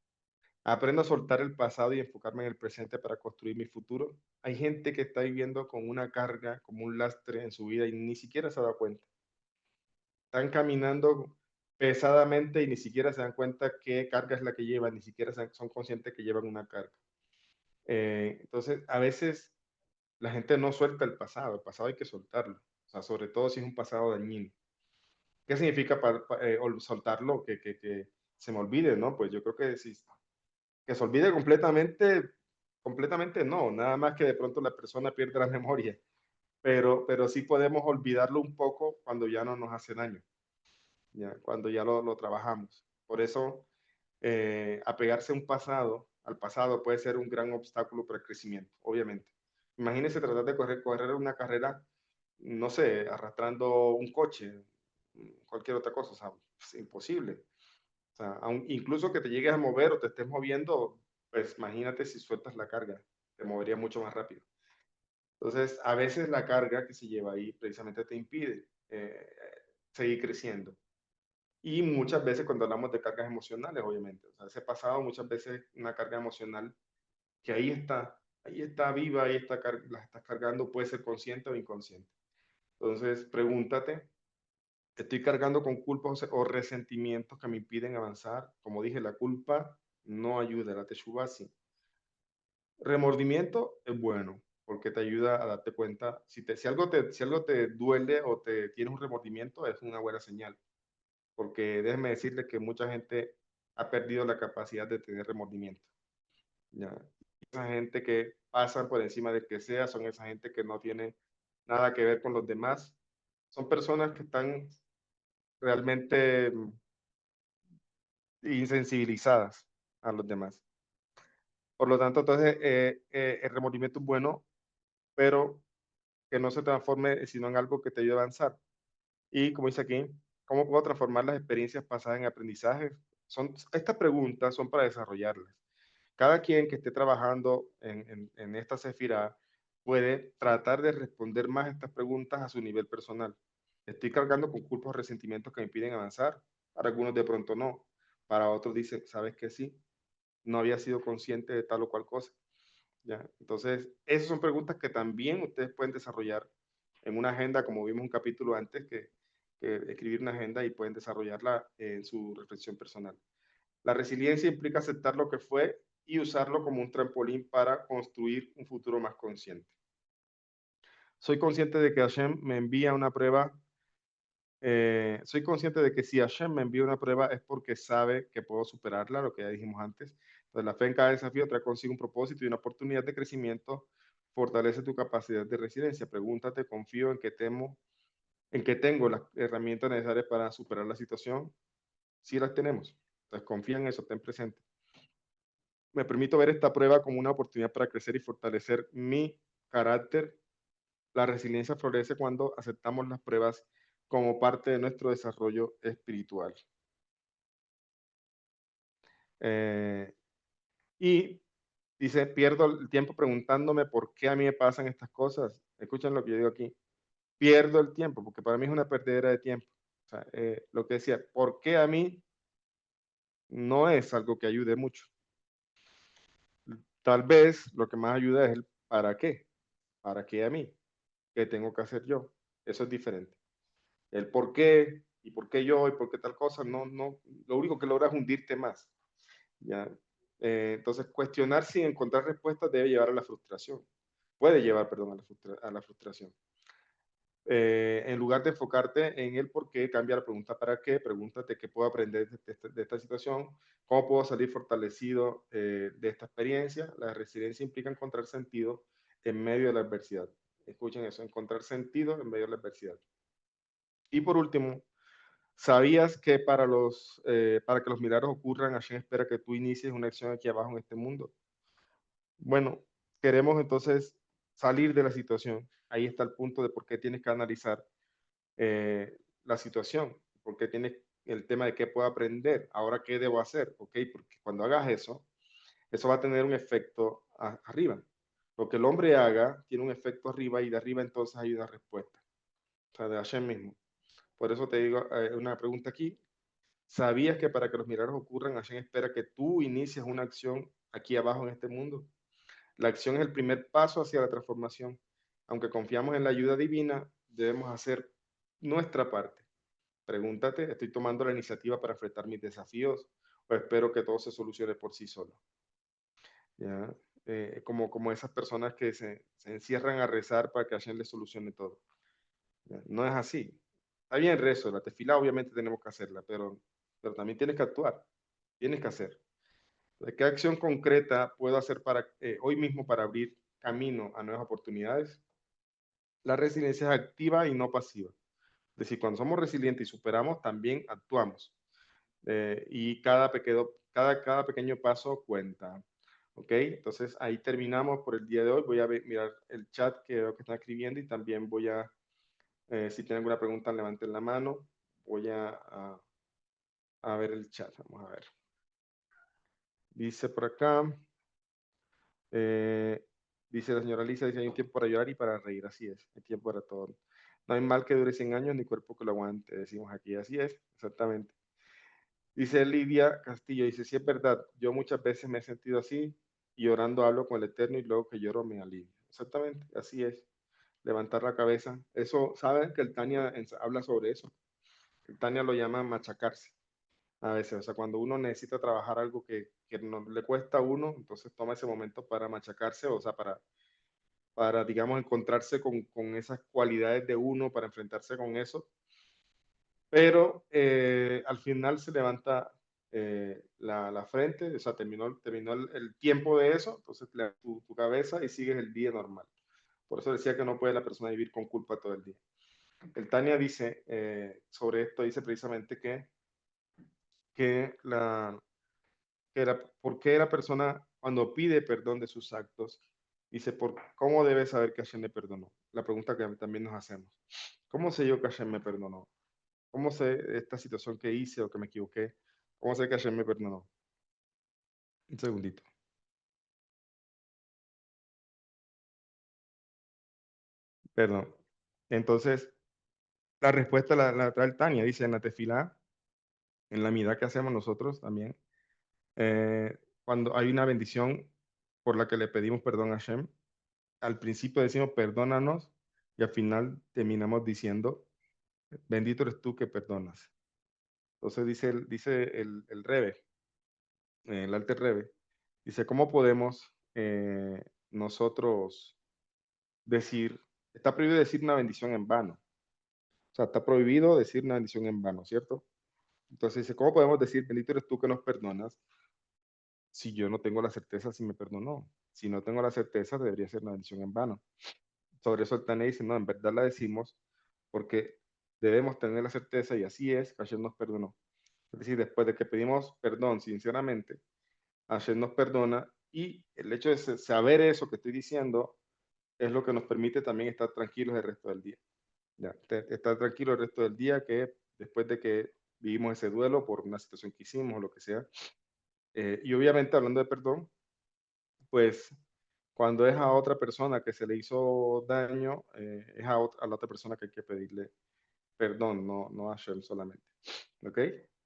Aprendo a soltar el pasado y enfocarme en el presente para construir mi futuro. Hay gente que está viviendo con una carga, como un lastre en su vida y ni siquiera se da cuenta. Están caminando pesadamente y ni siquiera se dan cuenta qué carga es la que llevan, ni siquiera son conscientes que llevan una carga. Entonces, a veces la gente no suelta el pasado hay que soltarlo, o sea, sobre todo si es un pasado dañino. ¿Qué significa soltarlo? Que se me olvide, ¿no? Pues yo creo que si, que se olvide completamente, completamente no, nada más que de pronto la persona pierde la memoria, pero sí podemos olvidarlo un poco cuando ya no nos hace daño. ¿Ya? Cuando ya lo trabajamos. Por eso, apegarse a al pasado puede ser un gran obstáculo para el crecimiento, obviamente. Imagínense tratar de correr una carrera, no sé, arrastrando un coche, cualquier otra cosa, o sea, es imposible. O sea, incluso que te llegues a mover o te estés moviendo, pues imagínate si sueltas la carga, te movería mucho más rápido. Entonces, a veces la carga que se lleva ahí precisamente te impide seguir creciendo. Y muchas veces cuando hablamos de cargas emocionales, obviamente, o sea, ese pasado muchas veces una carga emocional que ahí está viva, la estás cargando, puede ser consciente o inconsciente. Entonces, pregúntate, ¿estoy cargando con culpas o resentimientos que me impiden avanzar? Como dije, la culpa no ayuda, la teshuva sí. Remordimiento es bueno, porque te ayuda a darte cuenta, si algo te duele o te tienes un remordimiento, es una buena señal porque déjeme decirle que mucha gente ha perdido la capacidad de tener remordimiento. ¿Ya? Esa gente que pasan por encima de que sea, son esa gente que no tiene nada que ver con los demás. Son personas que están realmente insensibilizadas a los demás. Por lo tanto, entonces, el remordimiento es bueno, pero que no se transforme sino en algo que te ayude a avanzar. Y como dice aquí, ¿cómo puedo transformar las experiencias pasadas en aprendizaje? Estas preguntas son para desarrollarlas. Cada quien que esté trabajando en esta Sefirá puede tratar de responder más estas preguntas a su nivel personal. Estoy cargando con culpas o resentimientos que me impiden avanzar. Para algunos de pronto no. Para otros dicen, ¿sabes qué? Sí, no había sido consciente de tal o cual cosa. ¿Ya? Entonces, esas son preguntas que también ustedes pueden desarrollar en una agenda, como vimos un capítulo antes, que escribir una agenda y pueden desarrollarla en su reflexión personal. La resiliencia implica aceptar lo que fue y usarlo como un trampolín para construir un futuro más consciente. Soy consciente de que Hashem me envía una prueba. Soy consciente de que si Hashem me envía una prueba es porque sabe que puedo superarla, lo que ya dijimos antes. Entonces, la fe en cada desafío trae consigo un propósito y una oportunidad de crecimiento. Fortalece tu capacidad de resiliencia. Pregúntate, confío en que tengo las herramientas necesarias para superar la situación. Sí las tenemos. Entonces, confía en eso, ten presente. Me permito ver esta prueba como una oportunidad para crecer y fortalecer mi carácter. La resiliencia florece cuando aceptamos las pruebas como parte de nuestro desarrollo espiritual. Y dice, pierdo el tiempo preguntándome por qué a mí me pasan estas cosas. Escuchen lo que yo digo aquí. Pierdo el tiempo, porque para mí es una perdedera de tiempo. sea, lo que decía, ¿por qué a mí? No es algo que ayude mucho. Tal vez lo que más ayuda es el ¿para qué? ¿Para qué a mí? ¿Qué tengo que hacer yo? Eso es diferente. El por qué y por qué yo y por qué tal cosa, lo único que logra es hundirte más. ¿Ya? Entonces, cuestionar sin encontrar respuestas debe llevar a la frustración. Puede llevar, perdón, a la frustración. En lugar de enfocarte en el por qué, cambia la pregunta para qué, pregúntate qué puedo aprender de esta situación, cómo puedo salir fortalecido de esta experiencia. La resiliencia implica encontrar sentido en medio de la adversidad. Escuchen eso, encontrar sentido en medio de la adversidad. Y por último, ¿sabías que para que los milagros ocurran, Hashem espera que tú inicies una acción aquí abajo en este mundo? Bueno, queremos entonces salir de la situación. Ahí está el punto de por qué tienes que analizar la situación, porque tienes el tema de qué puedo aprender, ahora qué debo hacer, ¿ok? Porque cuando hagas eso, eso va a tener un efecto arriba. Lo que el hombre haga tiene un efecto arriba y de arriba entonces hay una respuesta, o sea, de Hashem mismo. Por eso te digo una pregunta aquí. ¿Sabías que para que los milagros ocurran, Hashem espera que tú inicies una acción aquí abajo en este mundo? La acción es el primer paso hacia la transformación. Aunque confiamos en la ayuda divina, debemos hacer nuestra parte. Pregúntate, ¿estoy tomando la iniciativa para enfrentar mis desafíos o espero que todo se solucione por sí solo? ¿Ya? Como esas personas que se encierran a rezar para que Hashem les solucione todo. ¿Ya? No es así. Está bien rezo, la tefilá obviamente tenemos que hacerla, pero también tienes que actuar, tienes que hacer. ¿Qué acción concreta puedo hacer hoy mismo para abrir camino a nuevas oportunidades? La resiliencia es activa y no pasiva. Es decir, cuando somos resilientes y superamos, también actuamos. Y cada pequeño paso cuenta. ¿Ok? Entonces ahí terminamos por el día de hoy. Voy a mirar el chat que veo que están escribiendo y también si tienen alguna pregunta, levanten la mano. Voy a ver el chat. Vamos a ver. Dice por acá, dice la señora Lisa, dice, hay un tiempo para llorar y para reír. Así es, hay tiempo para todo. No hay mal que dure 100 años ni cuerpo que lo aguante, decimos aquí. Así es, exactamente. Dice Lidia Castillo, dice, sí es verdad, yo muchas veces me he sentido así y llorando hablo con el Eterno y luego que lloro me alivio. Exactamente, así es. Levantar la cabeza. Eso, ¿saben que el Tania habla sobre eso? El Tania lo llama machacarse a veces. O sea, cuando uno necesita trabajar algo que no le cuesta a uno, entonces toma ese momento para machacarse, o sea, digamos, encontrarse con esas cualidades de uno, para enfrentarse con eso. Pero al final se levanta la frente, o sea, terminó el tiempo de eso, entonces tu cabeza y sigues el día normal. Por eso decía que no puede la persona vivir con culpa todo el día. El Tania dice sobre esto, dice precisamente ¿por qué la persona cuando pide perdón de sus actos, dice, ¿cómo debe saber que Hashem le perdonó? La pregunta que también nos hacemos. ¿Cómo sé yo que Hashem me perdonó? ¿Cómo sé esta situación que hice o que me equivoqué? ¿Cómo sé que Hashem me perdonó? Un segundito. Perdón. Entonces, la respuesta la trae el Tania. Dice en la tefilá, en la midá que hacemos nosotros también, cuando hay una bendición por la que le pedimos perdón a Hashem, al principio decimos perdónanos y al final terminamos diciendo, bendito eres tú que perdonas. Entonces dice el Rebe, el Alter Rebe, dice, ¿cómo podemos nosotros decir, está prohibido decir una bendición en vano? O sea, está prohibido decir una bendición en vano, ¿cierto? Entonces dice, ¿cómo podemos decir, bendito eres tú que nos perdonas, si yo no tengo la certeza si me perdonó? Si no tengo la certeza, debería ser una bendición en vano. Sobre eso el Tane dice, no, en verdad la decimos porque debemos tener la certeza, y así es, que Hashem nos perdonó. Es decir, después de que pedimos perdón sinceramente, Hashem nos perdona, y el hecho de saber eso que estoy diciendo es lo que nos permite también estar tranquilos el resto del día. Ya, estar tranquilo el resto del día, que después de que vivimos ese duelo por una situación que hicimos o lo que sea. Y obviamente hablando de perdón, pues cuando es a otra persona que se le hizo daño, es a la otra persona que hay que pedirle perdón, no Hashem solamente. ¿Ok?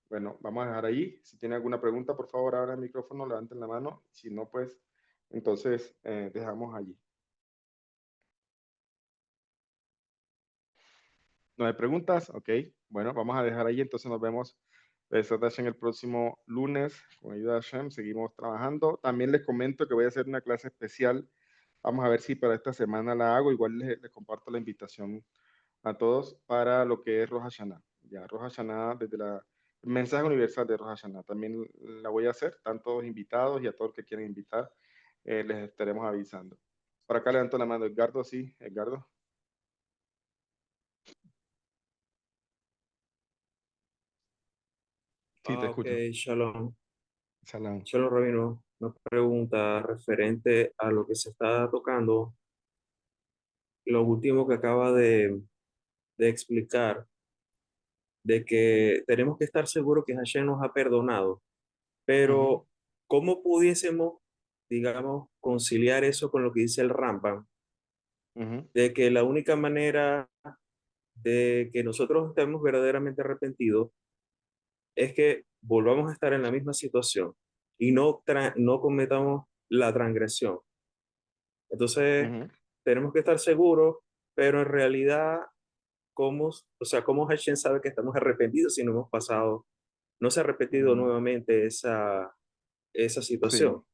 Bueno, vamos a dejar ahí. Si tiene alguna pregunta, por favor, abran el micrófono, levanten la mano. Si no, pues, entonces dejamos allí. ¿No hay preguntas? Ok. Bueno, vamos a dejar ahí. Entonces nos vemos en el próximo lunes. Con ayuda de Hashem, seguimos trabajando. También les comento que voy a hacer una clase especial. Vamos a ver si para esta semana la hago. Igual les comparto la invitación a todos para lo que es Rosh Hashanah. Ya, Rosh Hashanah, desde el mensaje universal de Rosh Hashanah. También la voy a hacer. Están todos invitados y a todos los que quieran invitar, les estaremos avisando. Por acá levanto la mano. Edgardo, sí, Edgardo. Sí, te Ok, escucho. Shalom. Salam. Shalom, Rabino. Una pregunta referente a lo que se está tocando, lo último que acaba de explicar, de que tenemos que estar seguros que Hashem nos ha perdonado, Ujú, pero ¿cómo pudiésemos, digamos, conciliar eso con lo que dice el Rambam? ujú, De que la única manera de que nosotros estemos verdaderamente arrepentidos es que volvamos a estar en la misma situación y no cometamos la transgresión. Entonces, ujú, tenemos que estar seguros, pero en realidad, ¿cómo Hashem sabe que estamos arrepentidos si no hemos pasado, no se ha repetido ujú. nuevamente esa Sí. situación?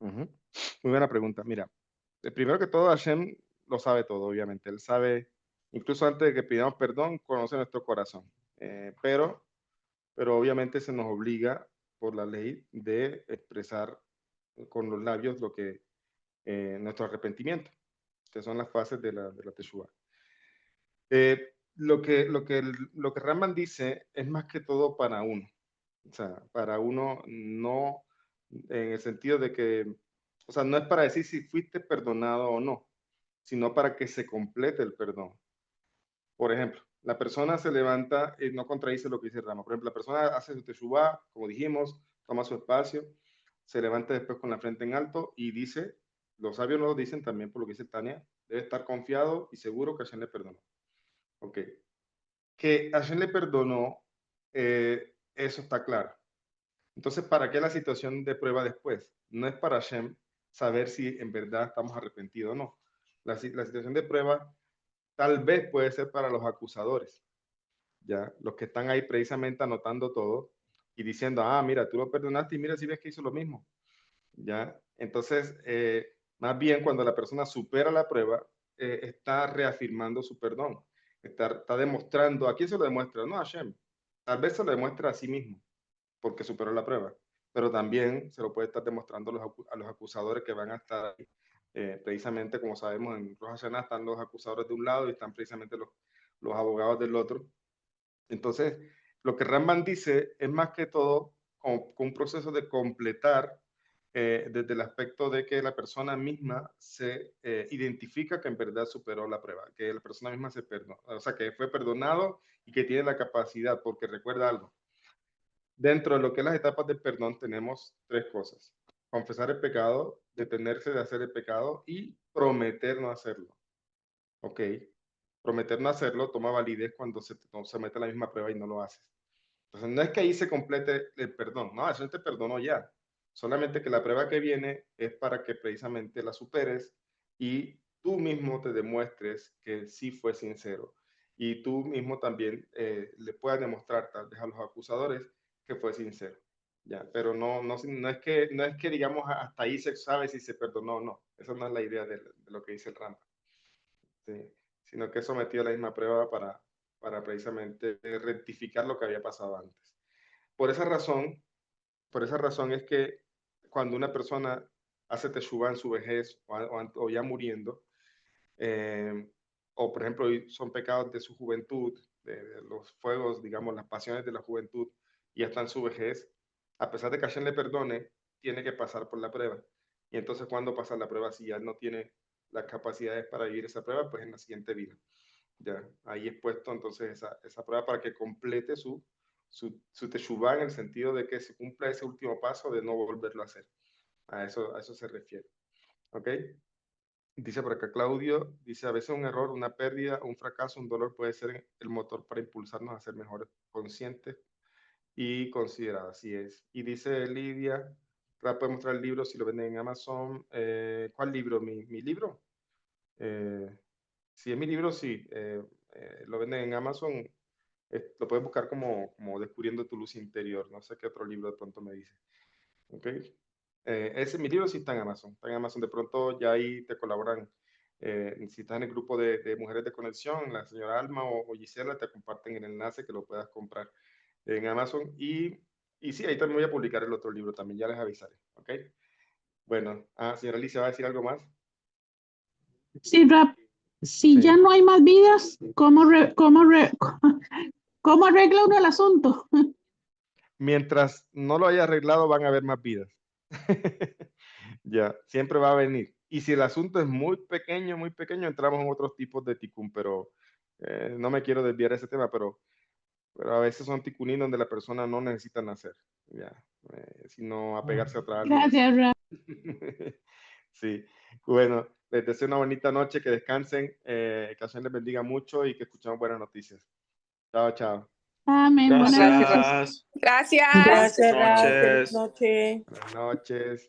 Ujú. Muy buena pregunta. Mira, primero que todo, Hashem lo sabe todo, obviamente. Él sabe, incluso antes de que pidamos perdón, conoce nuestro corazón. Pero obviamente se nos obliga por la ley de expresar con los labios lo que nuestro arrepentimiento, que son las fases de la Teshuvah. Lo que Raman dice es más que todo para uno. O sea, para uno no en el sentido de que, o sea, no es para decir si fuiste perdonado o no, sino para que se complete el perdón. Por ejemplo, la persona se levanta y no contradice lo que dice Rama. Por ejemplo, la persona hace su teshuvá, como dijimos, toma su espacio, se levanta después con la frente en alto y dice, los sabios lo dicen también por lo que dice Tania, debe estar confiado y seguro que Hashem le perdonó. Ok. Que Hashem le perdonó, eso está claro. Entonces, ¿para qué la situación de prueba después? No es para Hashem saber si en verdad estamos arrepentidos o no. La situación de prueba tal vez puede ser para los acusadores, ¿ya? Los que están ahí precisamente anotando todo y diciendo, ah, mira, tú lo perdonaste y mira si ves que hizo lo mismo, ¿ya? Entonces, más bien cuando la persona supera la prueba, está reafirmando su perdón, está demostrando, ¿a quién se lo demuestra? No, a Hashem. Tal vez se lo demuestra a sí mismo porque superó la prueba, pero también se lo puede estar demostrando a los acusadores que van a estar ahí. Precisamente, como sabemos, en Rosh Hashanah están los acusadores de un lado y están precisamente los abogados del otro. Entonces, lo que Ramban dice es más que todo con un proceso de completar desde el aspecto de que la persona misma se identifica que en verdad superó la prueba, que la persona misma se perdonó, o sea, que fue perdonado y que tiene la capacidad, porque recuerda algo, dentro de lo que es las etapas del perdón tenemos tres cosas. Confesar el pecado, detenerse de hacer el pecado y prometer no hacerlo. ¿Ok? Prometer no hacerlo toma validez cuando se mete a la misma prueba y no lo haces. Entonces no es que ahí se complete el perdón, no, eso te perdonó ya. Solamente que la prueba que viene es para que precisamente la superes y tú mismo te demuestres que sí fue sincero. Y tú mismo también le puedas demostrar tal vez a los acusadores que fue sincero. Ya, pero no es que digamos hasta ahí se sabe si se perdonó o no. Esa no es la idea de lo que dice el Rambam. ¿Sí? Sino que sometió a la misma prueba para precisamente rectificar lo que había pasado antes. Por esa razón, por esa razón es que cuando una persona hace teshuvah en su vejez o ya muriendo, eh, o por ejemplo son pecados de su juventud, de los fuegos, digamos, las pasiones de la juventud, y hasta en su vejez, a pesar de que Hashem le perdone, tiene que pasar por la prueba. Y entonces cuando pasa la prueba, si ya no tiene las capacidades para vivir esa prueba, pues en la siguiente vida. Ya, ahí es puesto entonces esa prueba para que complete su teshuvah en el sentido de que se cumpla ese último paso de no volverlo a hacer. A eso se refiere. ¿Ok? Dice por acá Claudio, dice a veces un error, una pérdida, un fracaso, un dolor puede ser el motor para impulsarnos a ser mejores conscientes y considerados. Así es. Y dice Lidia, puede mostrar el libro si lo venden en Amazon. ¿Cuál libro? ¿Mi libro? Si es mi libro, sí. Lo venden en Amazon. Lo puedes buscar como Descubriendo tu luz interior. No sé qué otro libro de pronto me dice. ¿Ok? Mi libro sí está en Amazon. Está en Amazon. De pronto ya ahí te colaboran. Si estás en el grupo de Mujeres de Conexión, la señora Alma o Gisela te comparten el enlace que lo puedas comprar en Amazon. Y sí, ahí también voy a publicar el otro libro también. Ya les avisaré. ¿Ok? Bueno, señora Alicia, ¿va a decir algo más? Sí, Rap, si Sí. ya no hay más vidas, ¿cómo arregla uno el asunto? Mientras no lo haya arreglado, van a haber más vidas. Ya, siempre va a venir. Y si el asunto es muy pequeño, entramos en otros tipos de ticún, pero no me quiero desviar de ese tema, pero a veces son ticunín donde la persona no necesita nacer, ya, sino apegarse a otra alma. Gracias, Rap. Sí, bueno, les deseo una bonita noche, que descansen, que el Señor les bendiga mucho y que escuchemos buenas noticias. Chao, chao. Amén. Buenas noches. Gracias. Gracias. Gracias, Rap. Feliz Noches. noche. Buenas noches.